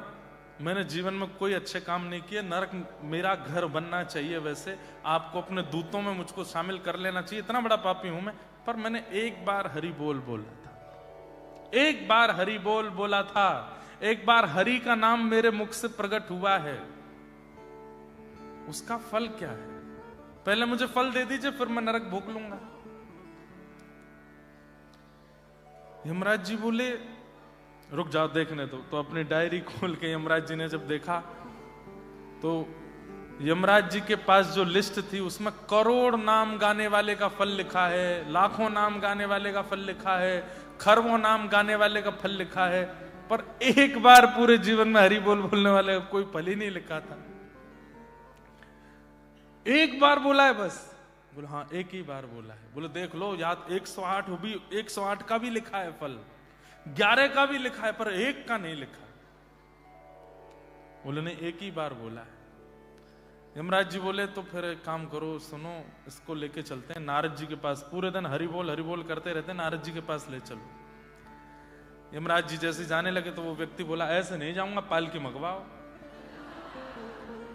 मैंने जीवन में कोई अच्छे काम नहीं किए, नरक मेरा घर बनना चाहिए, वैसे आपको अपने दूतों में मुझको शामिल कर लेना चाहिए, इतना बड़ा पापी हूं मैं, पर मैंने एक बार हरि बोल बोला था, एक बार हरि बोल बोला था, एक बार हरि का नाम मेरे मुख से प्रकट हुआ है, उसका फल क्या है? पहले मुझे फल दे दीजिए, फिर मैं नरक भोग लूंगा। यमराज जी बोले रुक जाओ देखने दो। तो अपनी डायरी खोल के यमराज जी ने जब देखा, तो यमराज जी के पास जो लिस्ट थी उसमें करोड़ नाम गाने वाले का फल लिखा है, लाखों नाम गाने वाले का फल लिखा है, खरबों नाम गाने वाले का फल लिखा है, पर एक बार पूरे जीवन में हरि बोल बोलने वाले का कोई फल ही नहीं लिखा था। एक बार बोला है बस। बोले हाँ एक ही बार बोला है। बोले देख लो याद 108 भी, 108 का भी लिखा है फल, 11 का भी लिखा है, पर एक का नहीं लिखा। बोले नहीं एक ही बार बोला है। यमराज जी बोले तो फिर एक काम करो, सुनो, इसको लेके चलते हैं नारद जी के पास। पूरे दिन हरि बोल करते रहते हैं, नारद जी के पास ले चलो। यमराज जी जैसे जाने लगे तो वो व्यक्ति बोला, ऐसे नहीं जाऊंगा, पालकी मंगवाओ।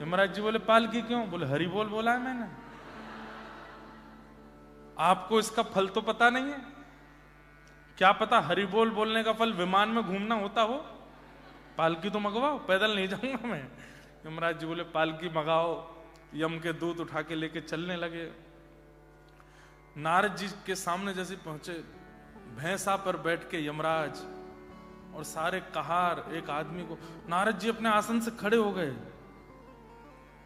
यमराज जी बोले, पालकी क्यों? बोले, हरि बोला है मैंने। आपको इसका फल तो पता नहीं है? क्या पता हरि बोलने का फल विमान में घूमना होता हो? पालकी तो मंगवाओ, पैदल नहीं जाऊंगा मैं। यमराज जी बोले, पालकी मंगाओ। यम के दूत उठा के लेके चलने लगे। नारद जी के सामने जैसे पहुंचे, भैंसा पर बैठ के यमराज और सारे कहार एक आदमी को, नारद जी अपने आसन से खड़े हो गए।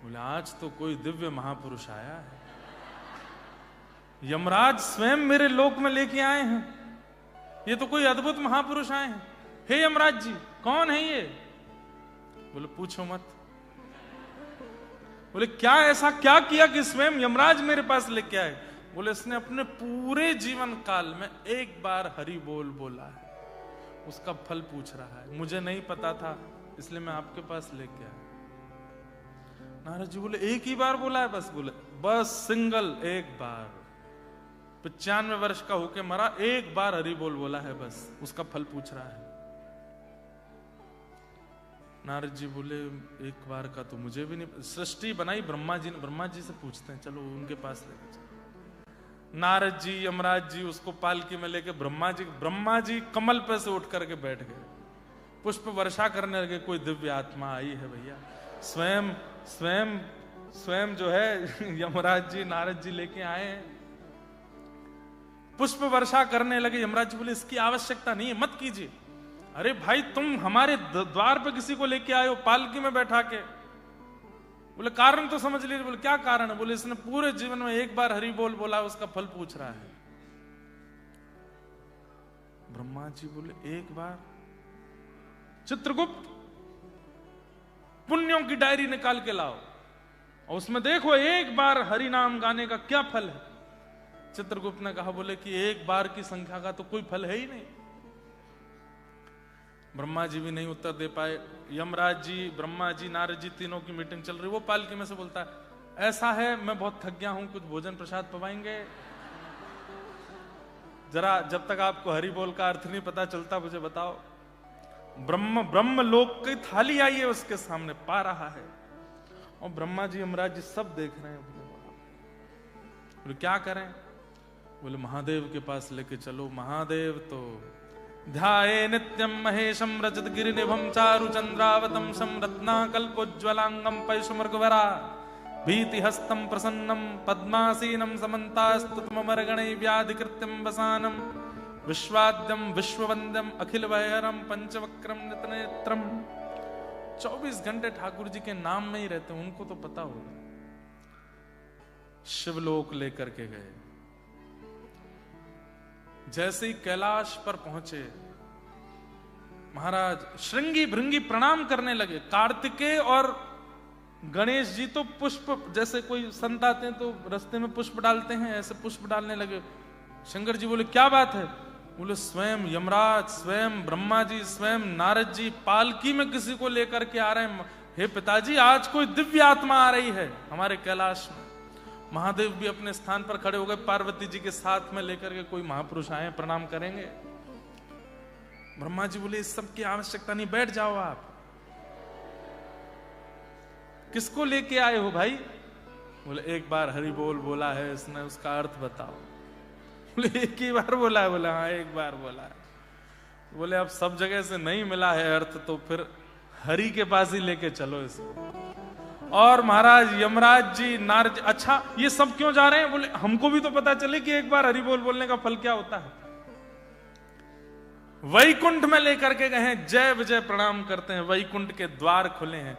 बोले, आज तो कोई दिव्य महापुरुष आया है, यमराज स्वयं मेरे लोक में लेके आए हैं, ये तो कोई अद्भुत महापुरुष आए हैं। हे यमराज जी, कौन है ये? बोले, पूछो मत। बोले, क्या ऐसा क्या किया कि स्वयं यमराज मेरे पास लेके आए? बोले, इसने अपने पूरे जीवन काल में एक बार हरि बोला है, उसका फल पूछ रहा है, मुझे नहीं पता था इसलिए मैं आपके पास लेके आया। नारद जी बोले, एक ही बार बोला है बस? बोले, बस सिंगल एक बार, 95 वर्ष का होके मरा, एक बार हरि बोला है बस, उसका फल पूछ रहा है। नारद जी बोले, एक बार का तो मुझे भी नहीं, सृष्टि बनाई ब्रह्मा जी ने, ब्रह्मा जी से पूछते हैं, चलो उनके पास लेके चलो। नारद जी यमराज जी उसको पालकी में लेके ब्रह्मा जी कमल पे से उठ करके बैठ गए, पुष्प वर्षा करने लगे। कोई दिव्य आत्मा आई है भैया, स्वयं जो है यमराज जी नारद जी लेके आए हैं, पुष्प वर्षा करने लगे। यमराज जी बोले, इसकी आवश्यकता नहीं है, मत कीजिए। अरे भाई, तुम हमारे द्वार पे किसी को लेके आए हो पालकी में बैठा के। बोले, कारण तो समझ लीजिए। बोले, क्या कारण है? बोले, इसने पूरे जीवन में एक बार हरि बोला, उसका फल पूछ रहा है। ब्रह्मा जी बोले, एक बार? चित्रगुप्त, पुण्यों की डायरी निकाल के लाओ और उसमें देखो एक बार हरि नाम गाने का क्या फल है। चित्रगुप्त ने कहा, बोले कि एक बार की संख्या का तो कोई फल है ही नहीं। ब्रह्मा जी भी नहीं उत्तर दे पाए। यमराज जी, ब्रह्मा जी, नारद जी, तीनों की मीटिंग चल रही। वो पालकी में से बोलता है, ऐसा है, मैं बहुत थक गया हूं, कुछ भोजन प्रसाद पवाएंगे जरा, जब तक आपको हरि बोल का अर्थ नहीं पता चलता मुझे बताओ। ब्रह्म लोक की थाली आई है उसके सामने, पा रहा है, और ब्रह्मा जी यमराज जी सब देख रहे हैं। बोले, क्या करें? बोले, महादेव के पास लेके चलो। महादेव तो ध्याये नित्यम महेशम रजत गिरिनिभम चारु चंद्रावतम सम रत्नाकल्पोज्ज्वलांगम पैशुमर्गवरा भीति हस्तम प्रसन्नम पद्मासीनम समन्तास्तुतमर्गणै व्याधिकृत्यम वसानम विश्वाद्यम विश्ववंद्यम अखिल वैहरम पंचवक्रम नितनेत्रम। 24 घंटे ठाकुर जी के नाम में ही रहते, उनको तो पता होगा। शिवलोक लेकर के गए। जैसे ही कैलाश पर पहुंचे, महाराज श्रृंगी भृंगी प्रणाम करने लगे। कार्तिकेय और गणेश जी तो पुष्प, जैसे कोई संत आते हैं तो रास्ते में पुष्प डालते हैं, ऐसे पुष्प डालने लगे। शंकर जी बोले, क्या बात है? बोले, स्वयं यमराज, स्वयं ब्रह्मा जी, स्वयं नारद जी पालकी में किसी को लेकर के आ रहे हैं। हे पिताजी, आज कोई दिव्य आत्मा आ रही है हमारे कैलाश में। महादेव भी अपने स्थान पर खड़े हो गए, पार्वती जी के साथ में लेकर के कोई महापुरुष आए, प्रणाम करेंगे। ब्रह्मा जी बोले, इस सब की आवश्यकता नहीं, बैठ जाओ आप। किसको लेके आए हो भाई? बोले, एक बार हरि बोला है इसने, उसका अर्थ बताओ। बोले, एक ही बार बोला है? बोला, हाँ एक बार बोला है। बोले, अब सब जगह से नहीं मिला है अर्थ, तो फिर हरि के पास ही लेके चलो इसको। और महाराज यमराज जी, नारद जी, अच्छा ये सब क्यों जा रहे हैं? बोले, हमको भी तो पता चले कि एक बार हरि बोलने का फल क्या होता है। वैकुंठ में लेकर के गए, जय विजय प्रणाम करते हैं, वैकुंठ के द्वार खुले हैं।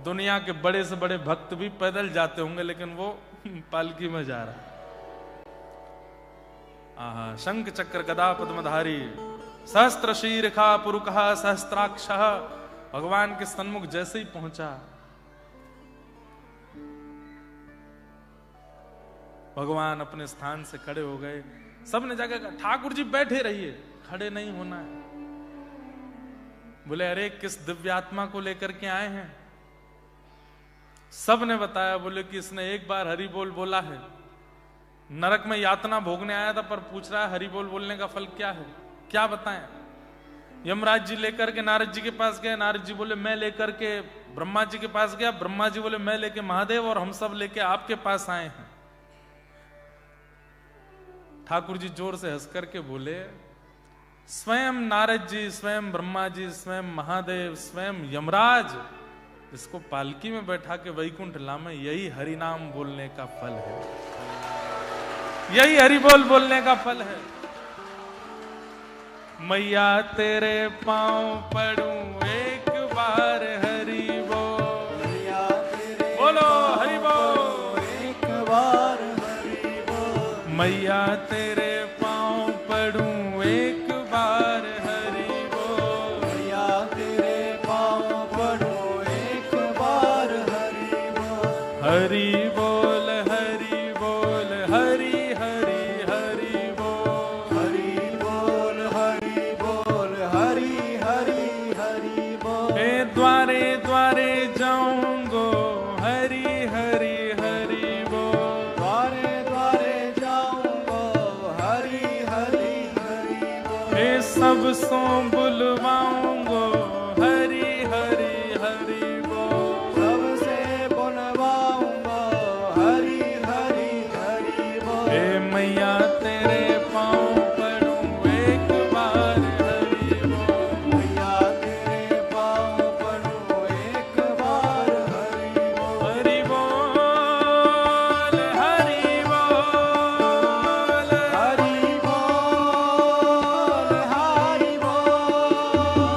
दुनिया के बड़े से बड़े भक्त भी पैदल जाते होंगे, लेकिन वो पालकी में जा रहा है। आहा, शंख चक्र गदा पद्मधारी सहस्त्र शीर्षा पुरुषः सहस्त्राक्षः। भगवान के सन्मुख जैसे ही पहुंचा, भगवान अपने स्थान से खड़े हो गए। सबने जाकर कहा, ठाकुर जी बैठे रहिए, खड़े नहीं होना है। बोले, अरे किस दिव्यात्मा को लेकर के आए हैं? सब ने बताया, बोले कि इसने एक बार हरि बोल बोला है, नरक में यातना भोगने आया था, पर पूछ रहा है हरि बोल बोलने का फल क्या है, क्या बताएं। यमराज जी लेकर के नारद जी के पास गए, नारद जी बोले मैं लेकर के ब्रह्मा जी के पास गया, ब्रह्मा जी बोले मैं लेके महादेव, और हम सब लेके आपके पास आए हैं। ठाकुर जी जोर से हंस करके बोले, स्वयं नारद जी, स्वयं ब्रह्मा जी, स्वयं महादेव, स्वयं यमराज इसको पालकी में बैठा के वैकुंठ लामे, यही हरि नाम बोलने का फल है, यही हरि बोल बोलने का फल है। मैया तेरे पांव पड़ूं एक बार हरि बोल, मैया तेरे बोलो हरि बोल, एक बार हरि बोल, मैया तेरे पांव पड़ूं एक बार हरि बोल, मैया तेरे पाँव पड़ो एक बार हरि बोल, हरि बोल हरि बोल हरि हरि हरि बोल, हरि बोल हरि बोल हरि हरि हरि बोल, हे द्वारे द्वारे जाऊंगो हरि हरि हरि बोल, द्वारे द्वारे जाऊंगो हरि हरि हरि बोल, हे सब सो बुलवाऊंगो हरि हरि हरि बोल, सबसे बुलवाऊंगो हरि हरि हरि बोल, हे मैया तेरे पाँव पड़ूं एक बार हरि बोल, मैया तेरे पाँव पड़ो एक बार हरि बोल, हरि बोल हरि बोल हरि बोल हरि बोल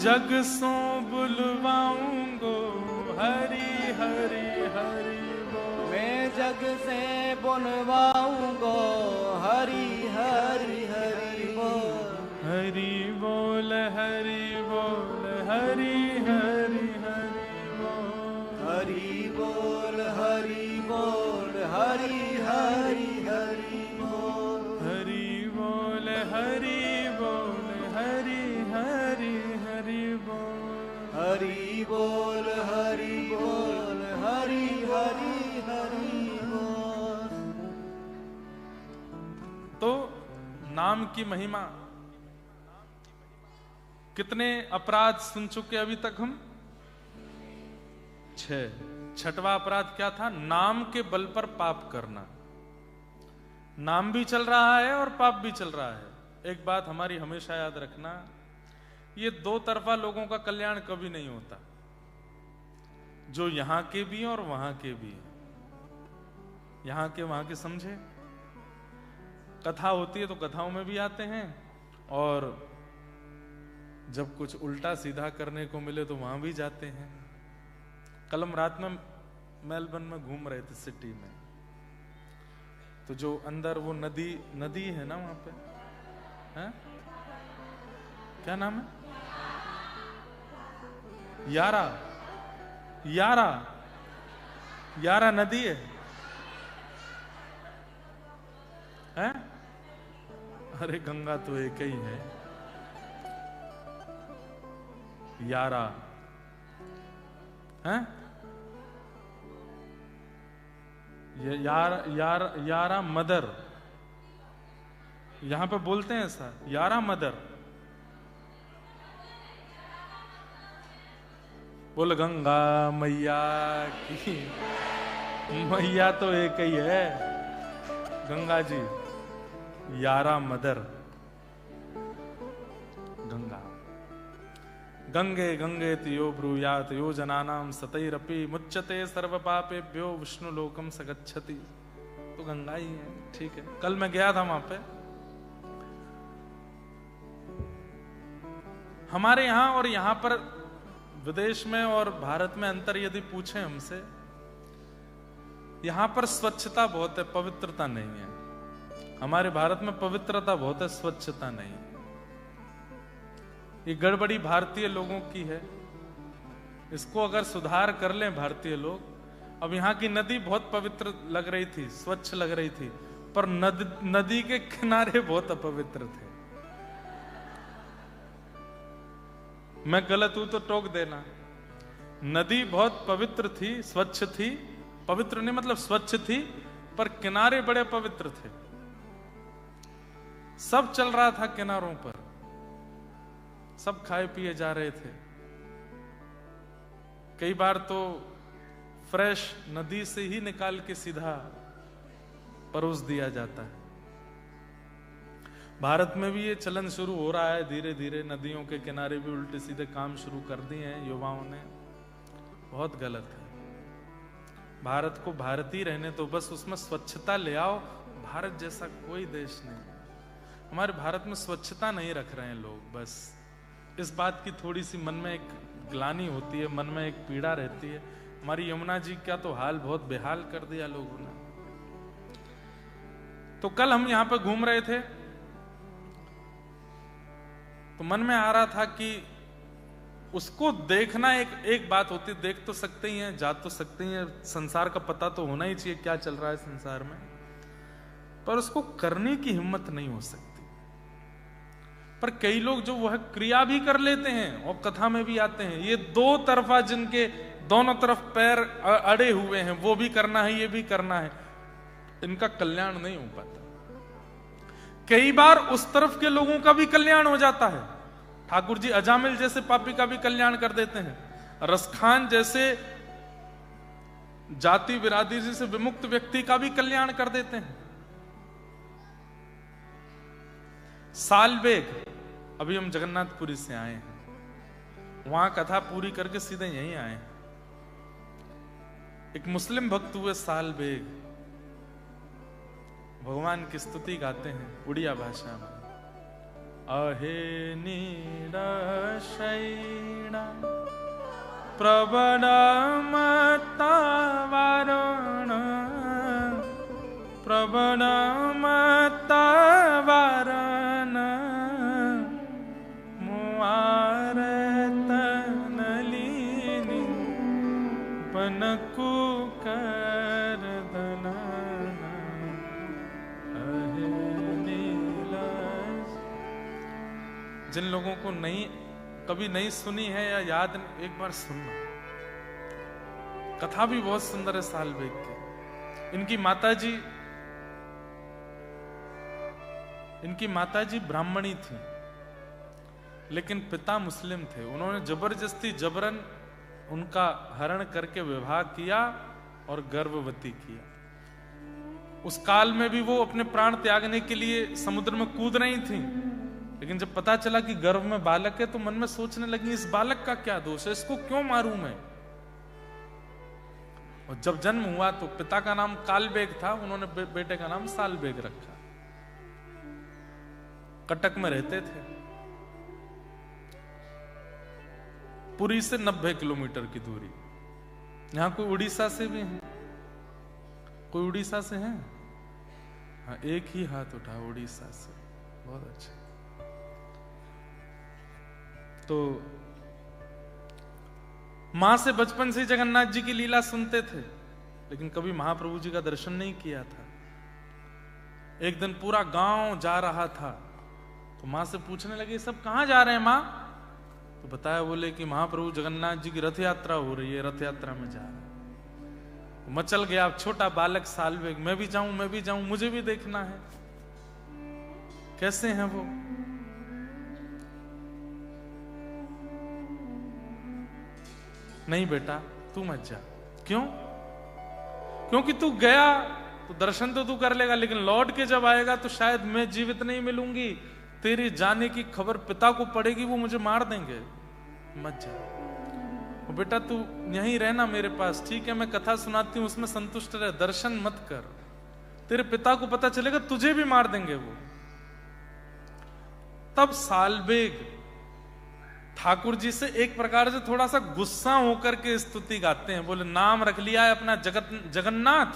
जग सो बुलवाऊंगो हरि हरि हरि बोल। मैं जग से बुलवाऊंगो हरि हरि हरि बोल। हरि बोल हरि बोल हरि हरि हरि बोल। हरि बोल हरि बोल हरि हरि हरि बोल। हरि बोल हरि बोल हरि हरि हरि बोल। हरि बोल हरि बोल हरि हरि हरि बोल। तो नाम की महिमा, कितने अपराध सुन चुके अभी तक हम? 6। छठवां अपराध क्या था? नाम के बल पर पाप करना। नाम भी चल रहा है और पाप भी चल रहा है। एक बात हमारी हमेशा याद रखना, ये दो तरफा लोगों का कल्याण कभी नहीं होता, जो यहां के भी हैं और वहां के भी हैं। यहां के वहां के समझे? कथा होती है तो कथाओं में भी आते हैं, और जब कुछ उल्टा सीधा करने को मिले तो वहां भी जाते हैं। कल हम रात में मेलबर्न में घूम रहे थे, सिटी में, तो जो अंदर वो नदी है ना, वहां पे है? क्या नाम है? यारा नदी है? अरे गंगा तो एक ही है। यारा है? यारा मदर, यहां पे बोलते हैं ऐसा, यारा मदर। बोल गंगा मैया की। मैया तो एक ही है, गंगा जी। यारा मदर गंगा। गंगे गंगे यो ब्रूयात यो जनानाम सतैरपि मुच्यते सर्व पापेभ्यो विष्णु लोकम सगच्छति। तो गंगा ही है, ठीक है। कल मैं गया था वहां पे। हमारे यहां और यहां पर, विदेश में और भारत में अंतर यदि पूछे हमसे, यहां पर स्वच्छता बहुत है, पवित्रता नहीं है। हमारे भारत में पवित्रता बहुत है, स्वच्छता नहीं है। ये गड़बड़ी भारतीय लोगों की है। इसको अगर सुधार कर लें भारतीय लोग। अब यहां की नदी बहुत पवित्र लग रही थी, स्वच्छ लग रही थी, पर नदी के किनारे बहुत अपवित्र थे। मैं गलत हूं तो टोक देना। नदी बहुत पवित्र थी, स्वच्छ थी, पवित्र नहीं मतलब स्वच्छ थी, पर किनारे बड़े पवित्र थे। सब चल रहा था किनारों पर, सब खाए पिए जा रहे थे। कई बार तो फ्रेश नदी से ही निकाल के सीधा परोस दिया जाता है। भारत में भी ये चलन शुरू हो रहा है धीरे धीरे। नदियों के किनारे भी उल्टे सीधे काम शुरू कर दिए हैं युवाओं ने। बहुत गलत है। भारत को भारतीय रहने तो बस उसमें स्वच्छता ले आओ। भारत जैसा कोई देश नहीं। हमारे भारत में स्वच्छता नहीं रख रहे हैं लोग। बस इस बात की थोड़ी सी मन में एक ग्लानि होती है, मन में एक पीड़ा रहती है। हमारी यमुना जी का तो हाल बहुत बेहाल कर दिया लोगों ने। तो कल हम यहां पे घूम रहे थे, तो मन में आ रहा था कि उसको देखना एक बात होती है। देख तो सकते ही हैं, जा तो सकते ही हैं, संसार का पता तो होना ही चाहिए क्या चल रहा है संसार में, पर उसको करने की हिम्मत नहीं हो सकती। पर कई लोग जो वह क्रिया भी कर लेते हैं और कथा में भी आते हैं। ये दो तरफा, जिनके दोनों तरफ पैर अड़े हुए हैं, वो भी करना है, ये भी करना है, इनका कल्याण नहीं हो पाता। कई बार उस तरफ के लोगों का भी कल्याण हो जाता है। ठाकुर जी अजामिल जैसे पापी का भी कल्याण कर देते हैं। रसखान जैसे जाति बिरादरी से विमुक्त व्यक्ति का भी कल्याण कर देते हैं। सालबेग, अभी हम जगन्नाथपुरी से आए हैं, वहां कथा पूरी करके सीधे यहीं आए हैं। एक मुस्लिम भक्त हुए सालबेग, भगवान की स्तुति गाते हैं उड़िया भाषा में। अहे नीरशैण प्रबलमतवारण प्रबलमतवारण मुआरतनलिनी पनको कर दलना अहे नीलश। जिन लोगों को कभी नहीं सुनी है या याद, एक बार सुनना। कथा भी बहुत सुंदर है सालबेग की। इनकी माताजी ब्राह्मणी थी, लेकिन पिता मुस्लिम थे। उन्होंने जबरदस्ती जबरन उनका हरण करके विवाह किया और गर्भवती किया। उस काल में भी वो अपने प्राण त्यागने के लिए समुद्र में कूद रही थी, लेकिन जब पता चला कि गर्भ में बालक है तो मन में सोचने लगी इस बालक का क्या दोष है, इसको क्यों मारूं मैं। और जब जन्म हुआ तो पिता का नाम कालबेग था, उन्होंने बेटे का नाम सालबेग रखा। कटक में रहते थे। पुरी से 90 किलोमीटर की दूरी। यहां कोई उड़ीसा से भी है? कोई उड़ीसा से है? हाँ, एक ही हाथ उठा उड़ीसा से। बहुत अच्छा। तो मां से बचपन से जगन्नाथ जी की लीला सुनते थे, लेकिन कभी महाप्रभु जी का दर्शन नहीं किया था। एक दिन पूरा गांव जा रहा था, तो मां से पूछने लगे सब कहां जा रहे हैं मां? तो बताया, बोले कि महाप्रभु जगन्नाथ जी की रथ यात्रा हो रही है, रथ यात्रा में जा रहा है। तो मचल गया छोटा बालक सालबेग, मैं भी जाऊं, मुझे भी देखना है। कैसे हैं वो? नहीं बेटा तू मत जा। क्यों? क्योंकि तू गया तो दर्शन तो तू कर लेगा, लेकिन लौट के जब आएगा तो शायद मैं जीवित नहीं मिलूंगी। तेरी जाने की खबर पिता को पड़ेगी, वो मुझे मार देंगे। मत जा। और बेटा तू यहीं रहना मेरे पास, ठीक है? मैं कथा सुनाती हूं, उसमें संतुष्ट रह, दर्शन मत कर। तेरे पिता को पता चलेगा तुझे भी मार देंगे वो। तब सालबेग ठाकुर जी से एक प्रकार से थोड़ा सा गुस्सा होकर के स्तुति गाते हैं। बोले नाम रख लिया है अपना जगन्नाथ,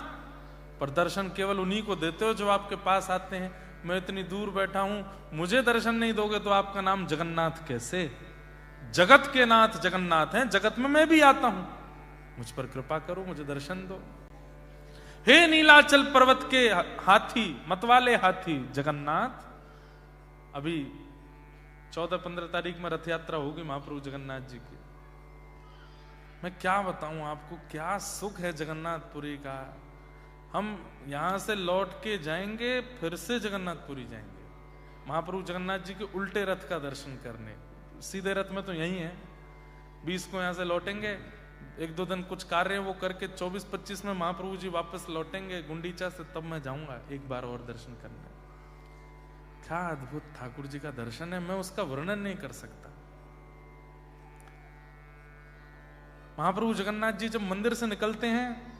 पर दर्शन केवल उन्हीं को देते हो जो आपके पास आते हैं। मैं इतनी दूर बैठा हूं, मुझे दर्शन नहीं दोगे तो आपका नाम जगन्नाथ कैसे? जगत के नाथ जगन्नाथ हैं, जगत में मैं भी आता हूं। मुझ पर कृपा करो, मुझे दर्शन दो। हे नीलाचल पर्वत के हाथी, मतवाले हाथी जगन्नाथ। अभी 14-15 तारीख में रथ यात्रा होगी महाप्रभु जगन्नाथ जी की। मैं क्या बताऊं आपको, क्या सुख है जगन्नाथपुरी का। हम यहां से लौट के जाएंगे, फिर से जगन्नाथपुरी जाएंगे महाप्रभु जगन्नाथ जी के उल्टे रथ का दर्शन करने। सीधे रथ में तो यही है। 20 को यहां से लौटेंगे, 1-2 दिन कुछ कार्य वो करके 24-25 में महाप्रभु जी वापस लौटेंगे गुंडीचा से, तब मैं जाऊंगा एक बार और दर्शन करने। क्या अद्भुत ठाकुर जी का दर्शन है, मैं उसका वर्णन नहीं कर सकता। महाप्रभु जगन्नाथ जी जब मंदिर से निकलते हैं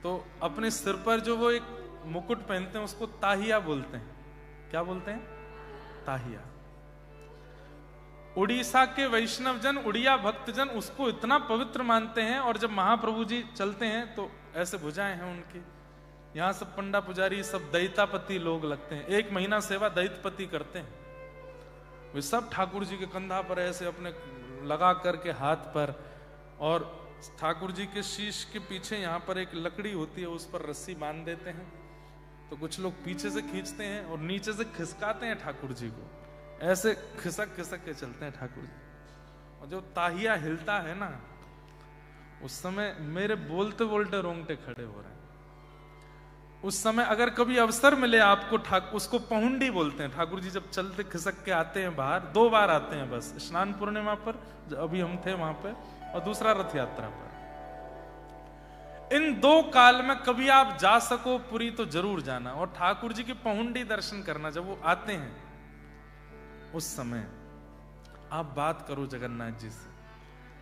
तो अपने सिर पर जो वो एक मुकुट पहनते हैं उसको ताहिया बोलते हैं। क्या बोलते हैं? ताहिया। उड़ीसा के वैष्णव जन, उड़िया भक्तजन उसको इतना पवित्र मानते हैं। और जब महाप्रभु जी चलते हैं तो ऐसे भुजाएं हैं उनकी। यहां सब पंडा पुजारी सब दैतापति लोग लगते हैं, 1 महीना सेवा दैतपति करते हैं। वे सब ठाकुर जी के कंधा पर ऐसे अपने लगा करके हाथ पर, और ठाकुर जी के शीश के पीछे यहाँ पर एक लकड़ी होती है, उस पर रस्सी बांध देते हैं। तो कुछ लोग पीछे से खींचते हैं और नीचे से खिसकाते हैं ठाकुर जी को। ऐसे खिसक खिसक के चलते हैं ठाकुर जी। और जब ताहिया हिलता है ना, उस समय मेरे बोलते बोलते रोंगटे खड़े हो रहे हैं। उस समय अगर कभी अवसर मिले आपको, उसको पहुंडी बोलते हैं। ठाकुर जी जब चलते खिसक के आते हैं बाहर, 2 बार आते हैं बस, स्नान पूर्णिमा पर अभी हम थे वहां पे, और दूसरा रथ यात्रा पर। इन 2 काल में कभी आप जा सको पुरी तो जरूर जाना, और ठाकुर जी की पहुंडी दर्शन करना। जब वो आते हैं उस समय आप बात करो जगन्नाथ जी से,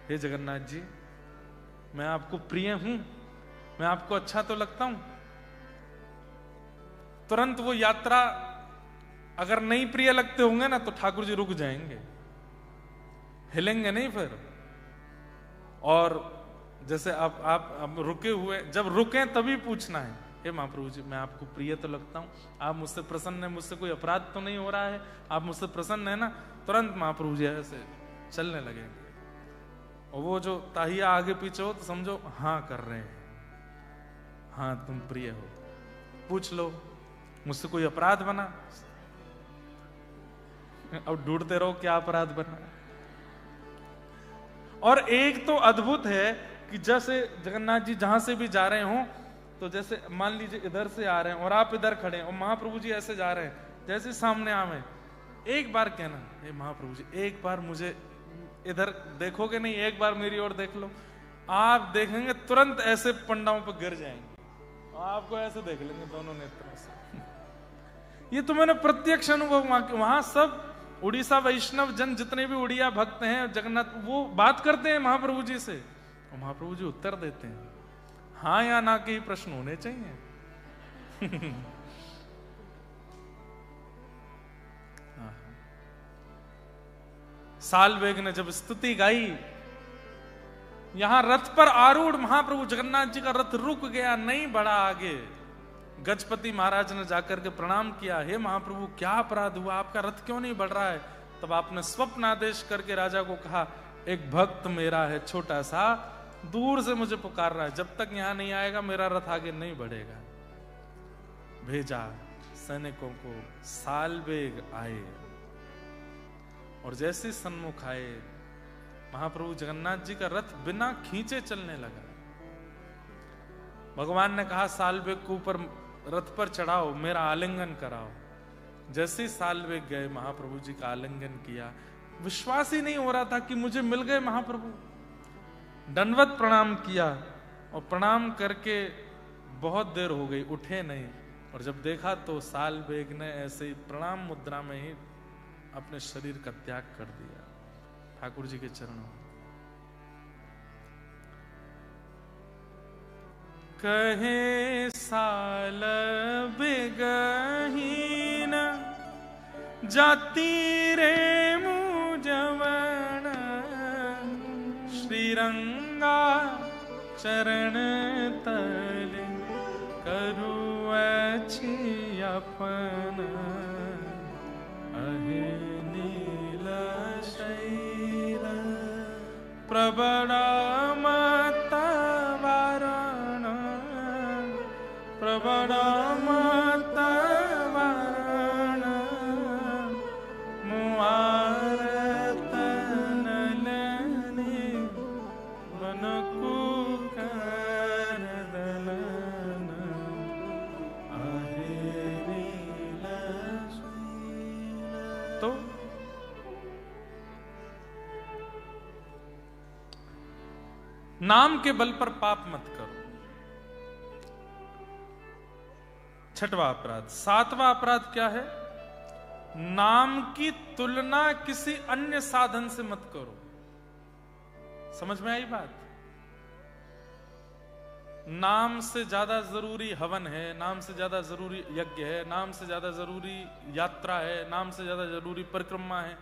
हे जगन्नाथ जी मैं आपको प्रिय हूं, मैं आपको अच्छा तो लगता हूं। तुरंत वो यात्रा अगर नहीं प्रिय लगते होंगे ना तो ठाकुर जी रुक जाएंगे, हिलेंगे नहीं फिर। और जैसे आप रुके हुए, जब रुके तभी पूछना है, हे महाप्रभु जी मैं आपको प्रिय तो लगता हूं, आप मुझसे प्रसन्न है, मुझसे कोई अपराध तो नहीं हो रहा है, आप मुझसे प्रसन्न है ना, तुरंत महाप्रभु जी ऐसे चलने लगेंगे। और वो जो ताहिया आगे पीछे हो तो समझो हाँ कर रहे हैं, हाँ तुम प्रिय हो, पूछ लो मुझसे कोई अपराध बना, अब ढूंढते रहो क्या अपराध बना। और एक तो अद्भुत है कि जैसे जगन्नाथ जी जहां से भी जा रहे हो, तो जैसे मान लीजिए इधर से आ रहे हैं और आप इधर खड़े हैं और महाप्रभु जी ऐसे जा रहे हैं, जैसे सामने आवे एक बार कहना, हे महाप्रभु जी एक बार मुझे इधर देखोगे नहीं, एक बार मेरी ओर देख लो, आप देखेंगे तुरंत ऐसे पंडाओं पर गिर जाएंगे, आपको ऐसे देख लेंगे दोनों नेत्रों से। ये तो मैंने प्रत्यक्ष अनुभव, वहां सब उड़ीसा वैष्णव जन जितने भी उड़िया भक्त हैं जगन्नाथ, वो बात करते हैं महाप्रभु जी से और महाप्रभु जी उत्तर देते हैं, हाँ या ना के ही प्रश्न होने चाहिए। सालवेग ने जब स्तुति गाई, यहां रथ पर आरूढ़ महाप्रभु जगन्नाथ जी का रथ रुक गया, नहीं बढ़ा आगे। गजपति महाराज ने जाकर के प्रणाम किया, हे महाप्रभु क्या अपराध हुआ, आपका रथ क्यों नहीं बढ़ रहा है? तब आपने स्वप्न आदेश करके राजा को कहा, एक भक्त मेरा है छोटा सा, दूर से मुझे पुकार रहा है, जब तक यहां नहीं आएगा मेरा रथ आगे नहीं बढ़ेगा। भेजा सैनिकों को, सालवेग आए और जैसे सन्मुख आए महाप्रभु जगन्नाथ जी का रथ बिना खींचे चलने लगा। भगवान ने कहा सालवेग को ऊपर रथ पर चढ़ाओ, मेरा आलिंगन कराओ। जैसे ही सालवेग गए महाप्रभु जी का आलिंगन किया, विश्वास ही नहीं हो रहा था कि मुझे मिल गए महाप्रभु। दंडवत प्रणाम किया और प्रणाम करके बहुत देर हो गई, उठे नहीं, और जब देखा तो सालवेग ने ऐसे ही प्रणाम मुद्रा में ही अपने शरीर का त्याग कर दिया ठाकुर जी के चरणों। कहे साल बेगहीन जाति रे मुजवन, श्रीरंगा चरण तल करु अच्छी अपन, अहे नील शैल प्रबड़ा मत वारण, प्रबड़ा मत वारण, मुआर तनलनि बनकु कर दलन, आहे नील शैल। तो नाम के बल पर पाप मत करो, छठवां अपराध। सातवां अपराध क्या है? नाम की तुलना किसी अन्य साधन से मत करो। समझ में आई बात? नाम से ज्यादा जरूरी हवन है, नाम से ज्यादा जरूरी यज्ञ है, नाम से ज्यादा जरूरी यात्रा है, नाम से ज्यादा जरूरी परिक्रमा है,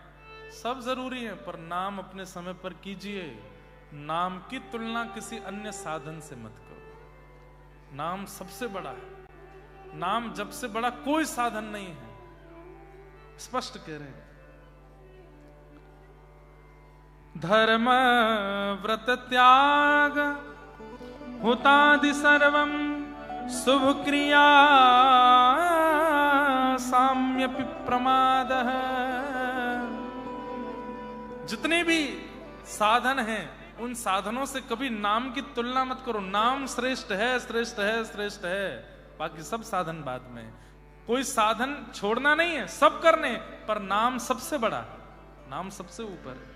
सब जरूरी है, पर नाम अपने समय पर कीजिए। नाम की तुलना किसी अन्य साधन से मत करो। नाम सबसे बड़ा है, नाम जब से बड़ा कोई साधन नहीं है, स्पष्ट कह रहे हैं। धर्म व्रत त्याग हुतादि सर्वम शुभ क्रिया साम्यपि प्रमादः। जितने भी साधन हैं उन साधनों से कभी नाम की तुलना मत करो। नाम श्रेष्ठ है, श्रेष्ठ है, श्रेष्ठ है, बाकी सब साधन बाद में। कोई साधन छोड़ना नहीं है, सब करने, पर नाम सबसे बड़ा है, नाम सबसे ऊपर है।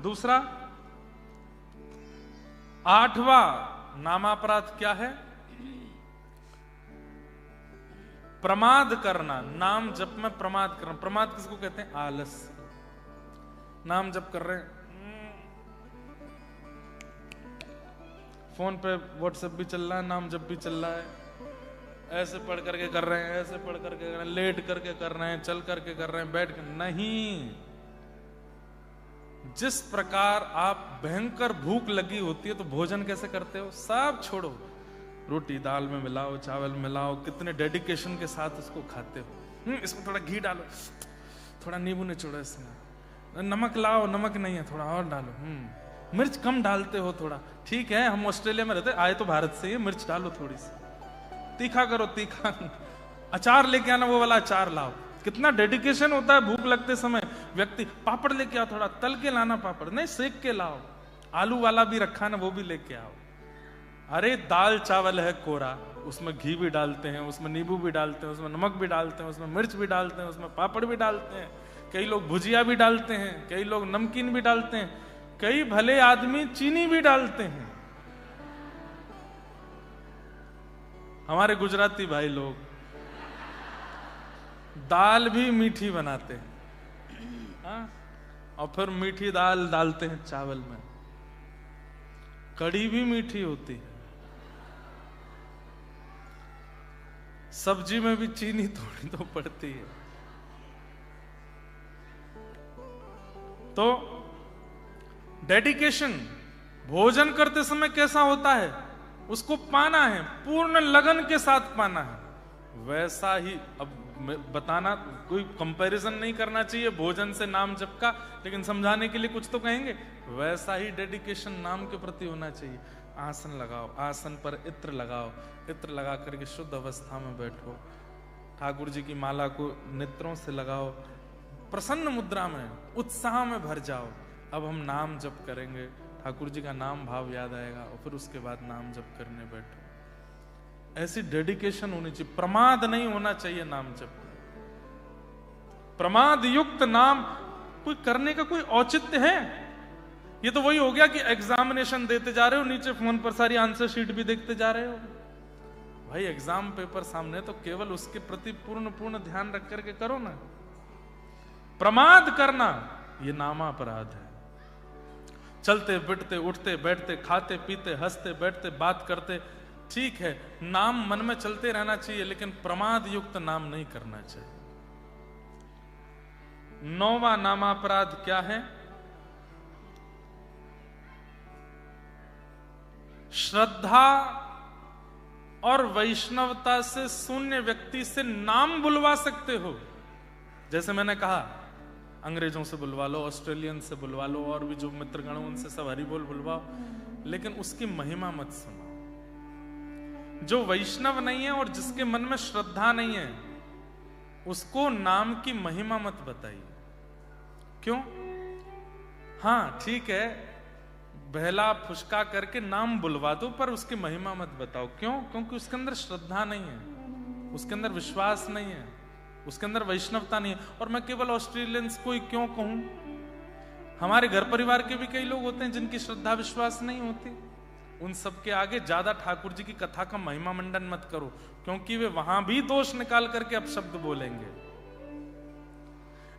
दूसरा, आठवां नामापराध क्या है? प्रमाद करना। नाम जप में प्रमाद करना। प्रमाद किसको कहते हैं? आलस। नाम जप कर रहे हैं, फोन पे व्हाट्सएप भी चल रहा है, नाम जप भी चल रहा है, ऐसे पढ़ करके कर रहे हैं, ऐसे पढ़ करके कर रहे हैं, लेट करके कर रहे हैं, चल करके कर रहे हैं, बैठ कर नहीं। जिस प्रकार आप भयंकर भूख लगी होती है तो भोजन कैसे करते हो, सब छोड़ो, रोटी दाल में मिलाओ, चावल मिलाओ, कितने डेडिकेशन के साथ उसको खाते हो। इसमें थोड़ा घी डालो, थोड़ा नींबू निचोड़ो, इसमें नमक लाओ, नमक नहीं है थोड़ा और डालो, मिर्च कम डालते हो थोड़ा, ठीक है हम ऑस्ट्रेलिया में रहते, आए तो भारत से ही, मिर्च डालो थोड़ी सी, तीखा करो तीखा, अचार लेके आना वो वाला अचार लाओ। कितना डेडिकेशन होता है भूख लगते समय। व्यक्ति पापड़ लेके आओ, थोड़ा तल के लाना पापड़, नहीं सेक के लाओ, आलू वाला भी रखा ना वो भी लेके आओ। अरे दाल चावल है कोरा, उसमें घी भी डालते हैं, उसमें नींबू भी डालते हैं, उसमें नमक भी डालते हैं, उसमें मिर्च भी डालते हैं, उसमें पापड़ भी डालते हैं, कई लोग भुजिया भी डालते हैं, कई लोग नमकीन भी डालते हैं, कई भले आदमी चीनी भी डालते हैं। हमारे गुजराती भाई लोग दाल भी मीठी बनाते हैं, हाँ? और फिर मीठी दाल डालते हैं चावल में, कड़ी भी मीठी होती है, सब्जी में भी चीनी थोड़ी तो पड़ती है। तो डेडिकेशन भोजन करते समय कैसा होता है, उसको पाना है, पूर्ण लगन के साथ पाना है। वैसा ही अब बताना, कोई कंपैरिजन नहीं करना चाहिए भोजन से नाम जप का, लेकिन समझाने के लिए कुछ तो कहेंगे। वैसा ही डेडिकेशन नाम के प्रति होना चाहिए। आसन लगाओ, आसन पर इत्र लगाओ, इत्र लगा करके शुद्ध अवस्था में बैठो, ठाकुर जी की माला को नेत्रों से लगाओ, प्रसन्न मुद्रा में उत्साह में भर जाओ। अब हम नाम जप करेंगे, ठाकुर जी का नाम भाव याद आएगा और फिर उसके बाद नाम जप करने बैठो। ऐसी डेडिकेशन होनी चाहिए, प्रमाद नहीं होना चाहिए नाम जप। प्रमाद युक्त नाम कोई करने का कोई औचित्य है? ये तो वही हो गया कि एग्जामिनेशन देते जा रहे हो, नीचे फोन पर सारी आंसर शीट भी देखते जा रहे हो। भाई एग्जाम पेपर सामने, तो केवल उसके प्रति पूर्ण ध्यान रख करके करो ना। प्रमाद करना ये नामा अपराध है। चलते फिरते उठते बैठते खाते पीते हंसते बैठते बात करते, ठीक है नाम मन में चलते रहना चाहिए, लेकिन प्रमाद युक्त नाम नहीं करना चाहिए। 9वां नामापराध क्या है? श्रद्धा और वैष्णवता से शून्य व्यक्ति से नाम बुलवा सकते हो। जैसे मैंने कहा, अंग्रेजों से बुलवा लो, ऑस्ट्रेलियन से बुलवा लो, और भी जो मित्रगण उनसे सब हरि बोल बुलवाओ, लेकिन उसकी महिमा मत सुनो। जो वैष्णव नहीं है और जिसके मन में श्रद्धा नहीं है, उसको नाम की महिमा मत बताइए। क्यों? हाँ ठीक है, बहला फुसका करके नाम बुलवा दो, पर उसकी महिमा मत बताओ। क्यों? क्योंकि उसके अंदर श्रद्धा नहीं है, उसके अंदर विश्वास नहीं है, उसके अंदर वैष्णवता नहीं है। और मैं केवल ऑस्ट्रेलियंस को ही क्यों कहूं, हमारे घर परिवार के भी कई लोग होते हैं जिनकी श्रद्धा विश्वास नहीं होती। उन सब के आगे ज्यादा ठाकुर जी की कथा का महिमा मंडन मत करो, क्योंकि वे वहां भी दोष निकाल करके अपशब्द बोलेंगे।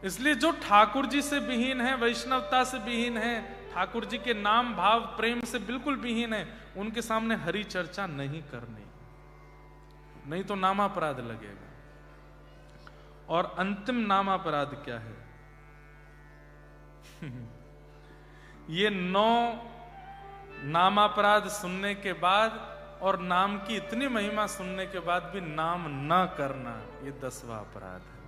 इसलिए जो ठाकुर जी से विहीन है, वैष्णवता से विहीन है, ठाकुर जी के नाम भाव प्रेम से बिल्कुल विहीन है, उनके सामने हरि चर्चा नहीं करनी, नहीं तो नामापराध लगेगा। और अंतिम नामापराध क्या है? ये 9 नामापराध सुनने के बाद और नाम की इतनी महिमा सुनने के बाद भी नाम न करना, ये 10वां अपराध है।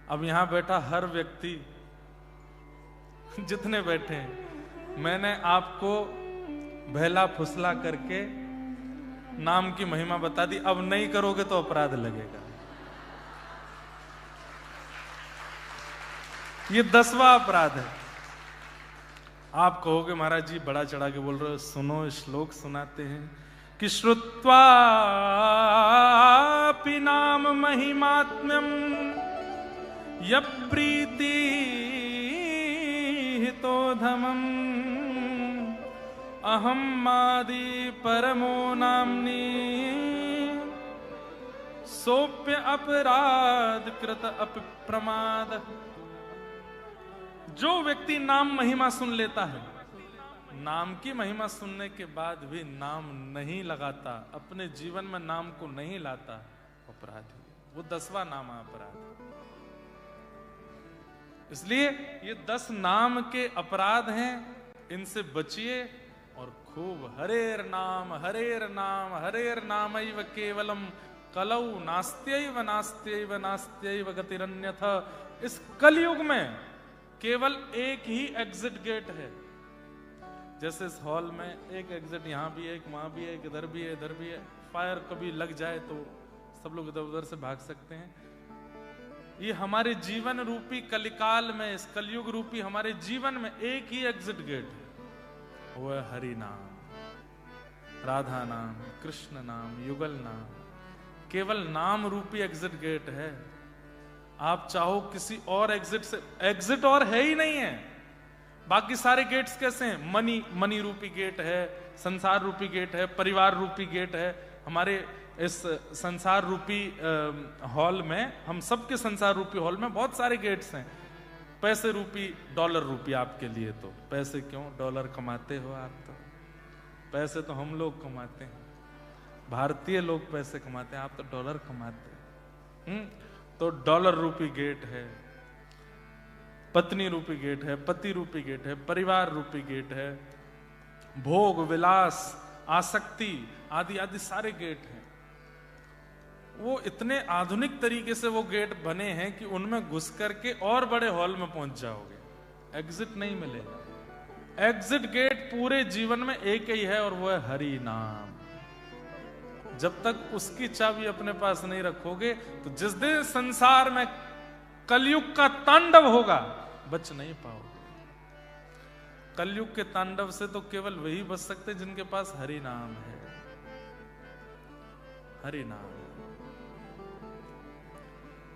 अब यहां बैठा हर व्यक्ति, जितने बैठे हैं, मैंने आपको बहला फुसला करके नाम की महिमा बता दी। अब नहीं करोगे तो अपराध लगेगा। ये 10वां अपराध है। आप कहोगे महाराज जी बड़ा चढ़ा के बोल रहे हो, सुनो श्लोक सुनाते हैं कि श्रुत्वापि नाम महिमात्म्यम यप्रीति हितोधमम् अहम मादि परमो नाम्नि सोप्य अपराध कृत अप्रमाद। जो व्यक्ति नाम महिमा सुन लेता है, नाम की महिमा सुनने के बाद भी नाम नहीं लगाता, अपने जीवन में नाम को नहीं लाता, अपराधी। वो 10वां नाम है अपराध। इसलिए ये 10 नाम के अपराध हैं, इनसे बचिए और खूब हरेर नाम हरेर नामैव केवलम कलौ नास्त्यैव नास्त्यैव नास्त्यैव गतिरन्यथ। इस कलयुग में केवल एक ही एग्जिट गेट है। जैसे इस हॉल में एक एग्जिट यहाँ भी है, एक वहां भी है, एक इधर भी है, इधर भी है। फायर कभी लग जाए तो सब लोग इधर उधर से भाग सकते हैं। ये हमारे जीवन रूपी कलिकाल में, इस कलयुग रूपी हमारे जीवन में एक ही एग्जिट गेट है, वो है हरि नाम, राधा नाम, कृष्ण नाम, युगल नाम। केवल नाम रूपी एग्जिट गेट है। आप चाहो किसी और एग्जिट से, एग्जिट और है ही नहीं है। बाकी सारे गेट्स कैसे हैं? मनी रूपी गेट है, संसार रूपी गेट है, परिवार रूपी गेट है। हमारे इस संसार रूपी हॉल में, हम सबके संसार रूपी हॉल में बहुत सारे गेट्स हैं। पैसे रूपी, डॉलर रूपी आपके लिए तो पैसे क्यों, डॉलर कमाते हो आप तो। पैसे तो हम लोग कमाते हैं, भारतीय लोग पैसे कमाते हैं, आप तो डॉलर कमाते हैं। तो डॉलर रूपी गेट है, पत्नी रूपी गेट है, पति रूपी गेट है, परिवार रूपी गेट है, भोग विलास आसक्ति आदि आदि सारे गेट हैं। वो इतने आधुनिक तरीके से वो गेट बने हैं कि उनमें घुस करके और बड़े हॉल में पहुंच जाओगे, एग्जिट नहीं मिलेगा। एग्जिट गेट पूरे जीवन में एक ही है और वो है हरि नाम। जब तक उसकी चाबी अपने पास नहीं रखोगे तो जिस दिन संसार में कलयुग का तांडव होगा, बच नहीं पाओगे। कलयुग के तांडव से तो केवल वही बच सकते जिनके पास हरि नाम है। हरि नाम।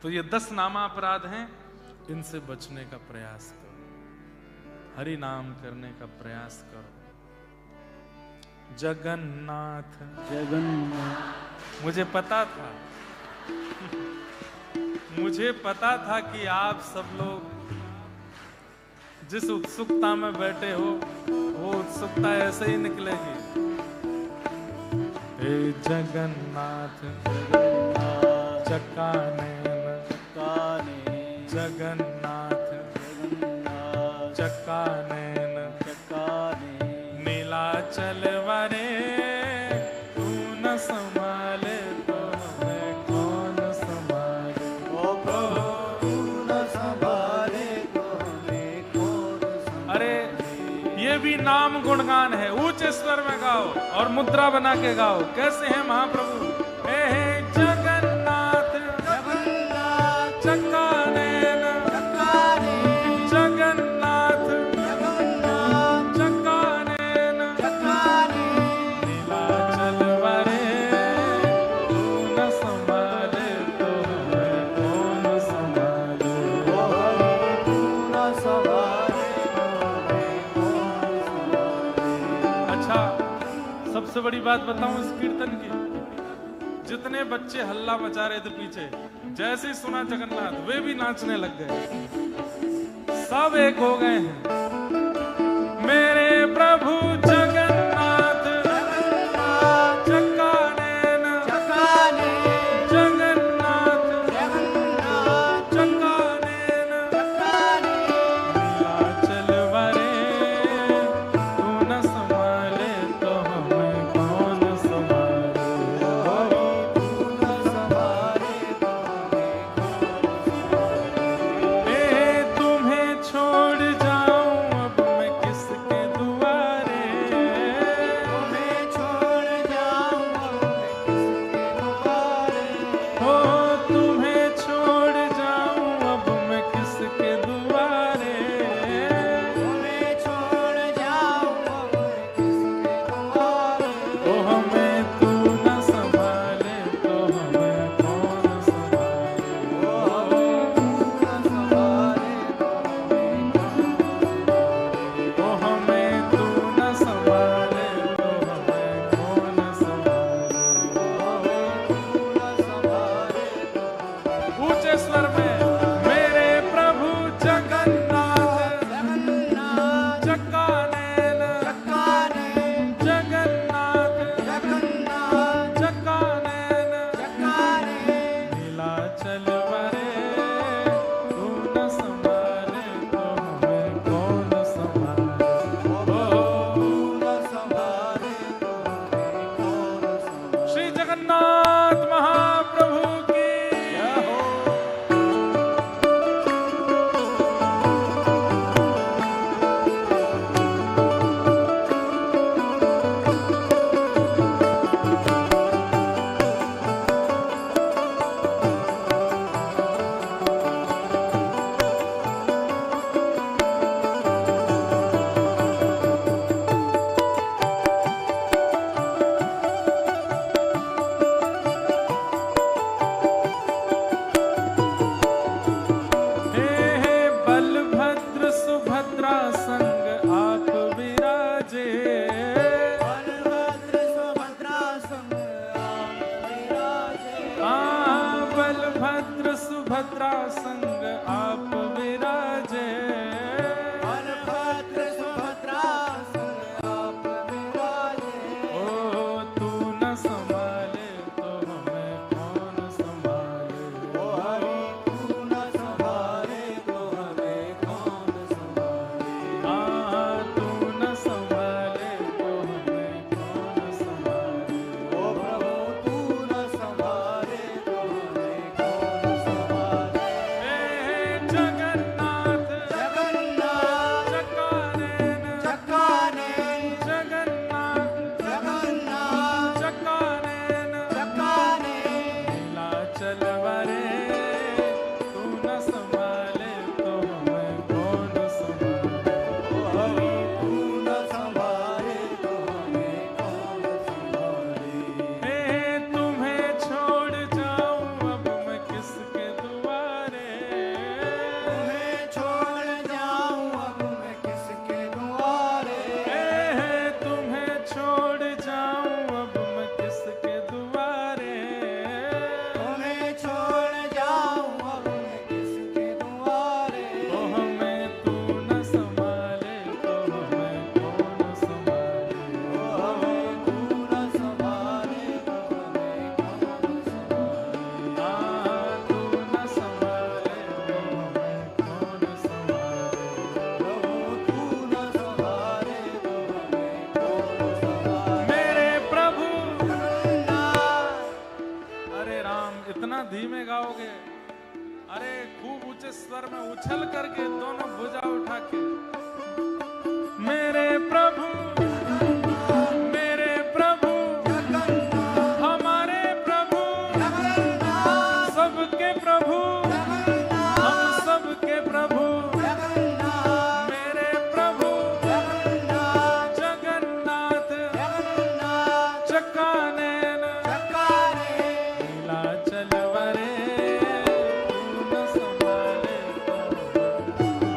तो ये 10 नामा अपराध हैं, इनसे बचने का प्रयास करो, हरि नाम करने का प्रयास करो। जगन्नाथ जगन्नाथ। मुझे पता था मुझे पता था कि आप सब लोग जिस उत्सुकता में बैठे हो, वो उत्सुकता ऐसे ही निकलेगी। हे जगन्नाथ चकाने जगन्नाथ चकाने नीलाचल वरे तू न संभाले तो हमें कौन संभाले। ओ प्रभु तू न संभाले तो हमें कौन संभाले। अरे ये भी नाम गुणगान है, ऊंचे स्वर में गाओ और मुद्रा बना के गाओ। कैसे हैं महाप्रभु? हे जगन्नाथ जगन्नाथ चकाने सबसे बड़ी बात बताऊं इस कीर्तन की, जितने बच्चे हल्ला मचा रहे थे पीछे, जैसे ही सुना जगन्नाथ वे भी नाचने लग गए, सब एक हो गए हैं। मेरे प्रभु जगन्नाथ चकानेन जगन्नाथ चकानेन नीलाचल वरे तू न संभाले तो हमें कौन संभाले। तू न संभाले तो हमें तुम्हें छोड़ जाऊं अब मैं किसके दुआरे। तुम्हें छोड़ जाऊं अब मैं किसके दुआरे। हो तुम्हें छोड़ जाऊं अब मैं किसके दुआरे। तुम्हें छोड़ जाऊं अब मैं किसके दुआरे। ओ हमें तू न संभाले तो हमें कौन संभाले। ओ हमें तू न संभाले तो हमें कौन संभाले। ऊंचे स्वर में मेरे प्रभु जगन्नाथ चकानेन नीलाचल वरे तू न संभाले तो हमें कौन संभाले। तू न संभाले तो हमें कौन संभाले। श्री जगन्नाथ महाप्रभु की जय हो। बलभद्र सुभद्रा संग आप विराजे। बलभद्र सुभद्रा संग आप विराजे। बलभद्र सुभद्रा संग आप विराजे। बलभद्र सुभद्रा संग आप विराजे। ओ तू न संभाले तो हमें कौन संभाले। ओ हरि तू न संभाले तो हमें कौन संभाले। तू न संभाले तो हमें कौन संभाले। ओ प्रभु तू न संभाले तो हमें कौन संभाले। जगन्नाथ जगन्नाथ चकानन चकानन जगन्नाथ जगन्नाथ चकानन चकानन नीलाचल वरे तू न संभाले तो हमें कौन संभाले। ओ हरि तू न संभाले तो हमें कौन संभाले। तुम्हें छोड़ जाऊं अब मैं किसके दुआरे। तुम्हें छोड़ जाऊं अब मैं किसके दुआरे। तुम्हें छोड़ जाऊं अब मैं किसके दुआरे। तुम्हें छोड़ जाऊं अब मैं किसके दुआरे। ओ हमें तू न संभाले तो हमें कौन संभाले। ओ हमें तू न संभाले तो हमें कौन संभाले। तू न संभाले तो हमें कौन संभाले। प्रभु तू न संभाले तो हमें कौन संभाले। मेरे प्रभु जगन्नाथ अरे राम इतना धीमे गाओगे। अरे खूब ऊंचे स्वर में उछल करके दोनों भुजा उठा के। मेरे प्रभु हमारे प्रभु सबके प्रभु हम सबके प्रभु। मेरे प्रभु जगन्नाथ चकानन नीलाचल वरे तू न संभाले तो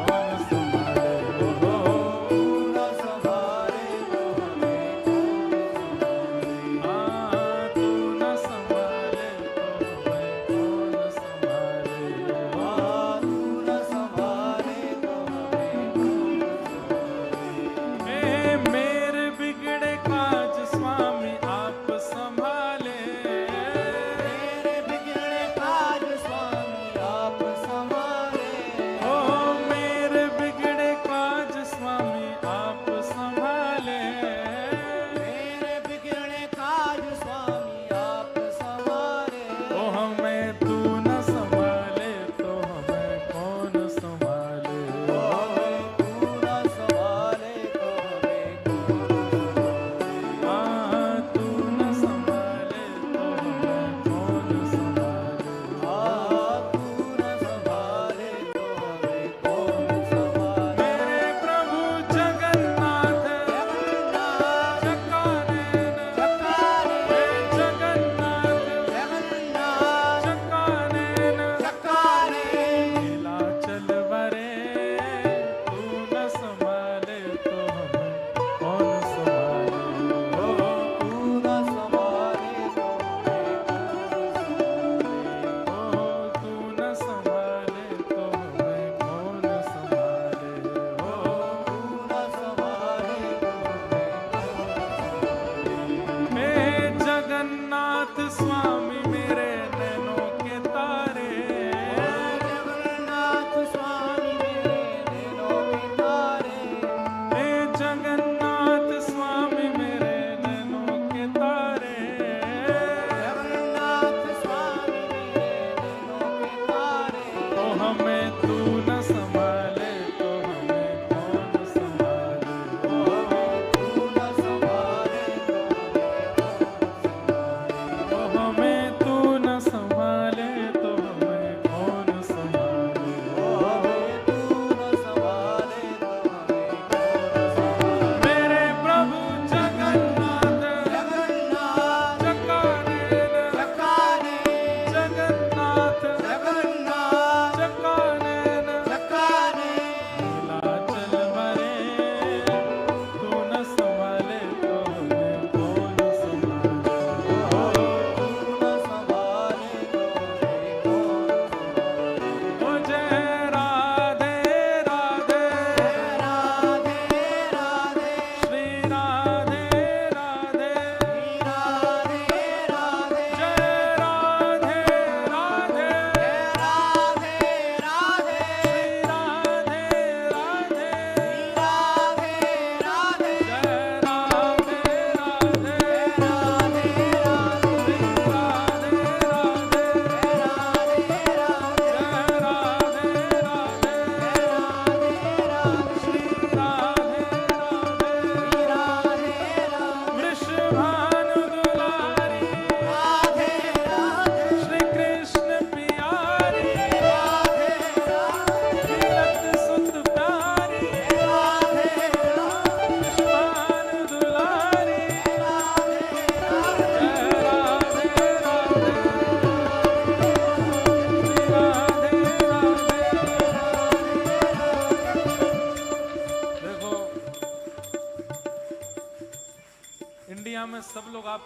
कौन संभाले। तू न संभाले तो हमें कौन संभाले। मेरे बिगड़े काज स्वामी आप संभाले। ओ मेरे बिगड़े काज स्वामी आप संभाले। ओ हमें तू न संभाले तो हमें कौन संभाले। तू न संभाले तो हमें कौन संभाले। मेरे प्रभु जगन्नाथ चकानन जगन्नाथ नीलाचल वरे तू न संभाले तो हमें कौन संभाले। तू न संभाले तो हमें कौन संभाले। हे जगन्नाथ स्वामी मेरे नैनों के तारे।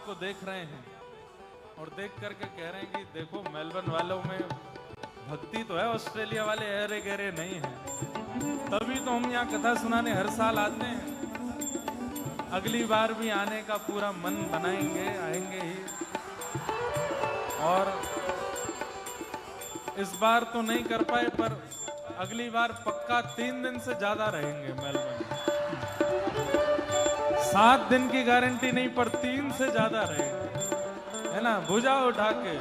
आपको देख रहे हैं और देख करके कह रहे हैं कि देखो मेलबर्न वालों में भक्ति तो है, ऑस्ट्रेलिया वाले अरे गहरे नहीं है, तभी तो हम यहाँ कथा सुनाने हर साल आते हैं। अगली बार भी आने का पूरा मन बनाएंगे, आएंगे ही। और इस बार तो नहीं कर पाए, पर अगली बार पक्का 3 दिन से ज्यादा रहेंगे मेलबर्न। 7 दिन की गारंटी नहीं, पर 3 से ज्यादा रहेंगे, है ना। भुजा उठा के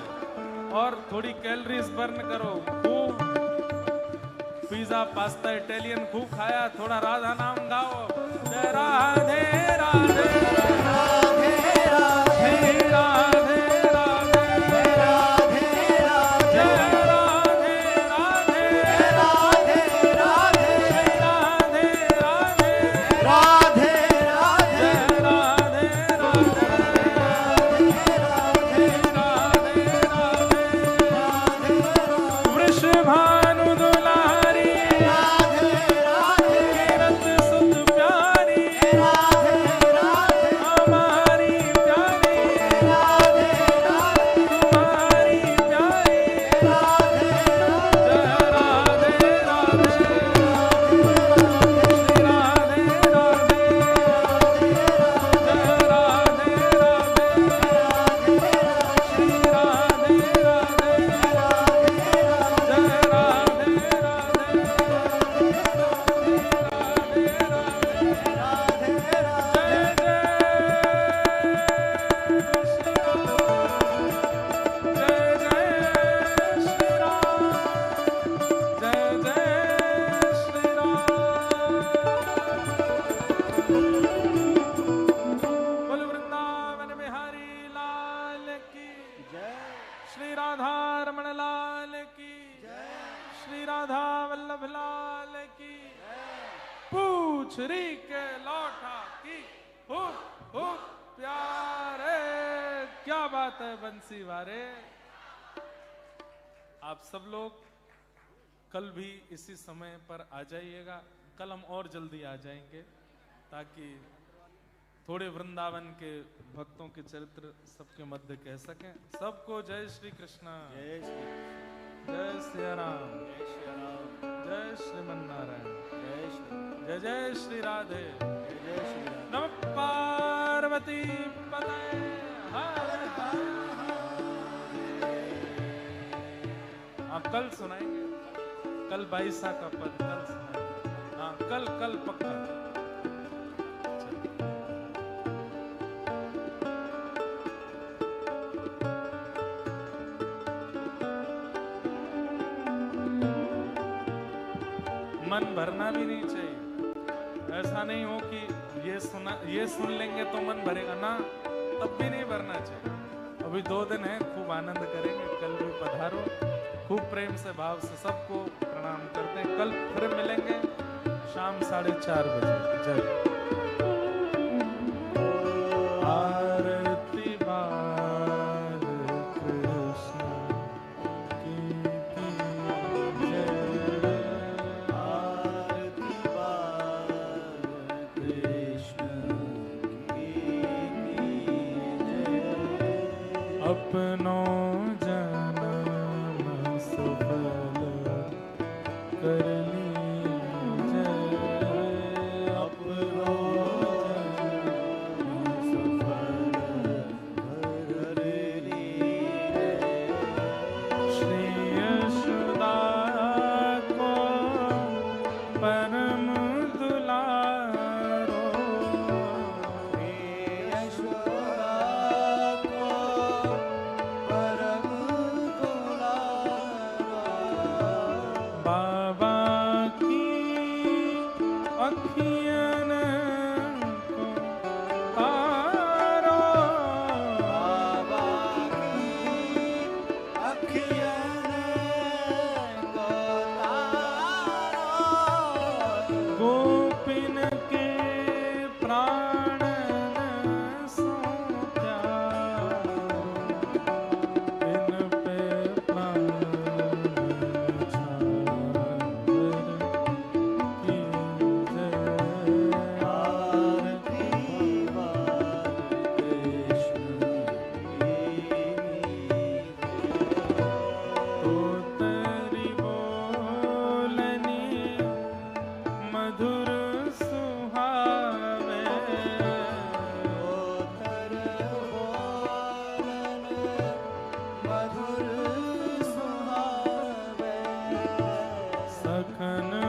और थोड़ी कैलोरीज बर्न करो, खूब पिज्जा पास्ता इटालियन खूब खाया, थोड़ा राधा नाम गाओ, जय राधे राधे राधे राधे राधे बंसी वारे। आप सब लोग कल भी इसी समय पर आ जाइएगा। कल हम और जल्दी आ जाएंगे ताकि थोड़े वृंदावन के भक्तों के चरित्र सबके मध्य कह सकें। सबको जय श्री कृष्णा, जय श्री जय सिया राम, जय श्री राम, जय श्रीमन नारायण, जय श्री जय जय श्री राधे, जय श्री राम। नमः पार्वती पतये हर हर। आप कल सुनाएंगे, कल 22 का पद कल सुनाएंगे। हाँ कल कल पक्का। मन भरना भी नहीं चाहिए। ऐसा नहीं हो कि ये सुन लेंगे तो मन भरेगा ना, तब भी नहीं भरना चाहिए। अभी 2 दिन है, खूब आनंद करेंगे। कल भी पधारो, खूब प्रेम से भाव से सबको प्रणाम करते हैं। कल फिर मिलेंगे शाम 4:30 बजे। जय आरती बाल कृष्ण की जय, आरती बाल कृष्ण की जय। अपनों जन्म सफल कर लीजिए, अपनों जन्म सफल कर लीजिए। श्री यशोदा को परम दुलारो, यशोदा को परम दुलारा। बाबा की अखियन को तारो, बाबा की अखियन को तारो। गोपिन के प्राण सो प्यारो, इन पे प्राण छावर की जय। लखन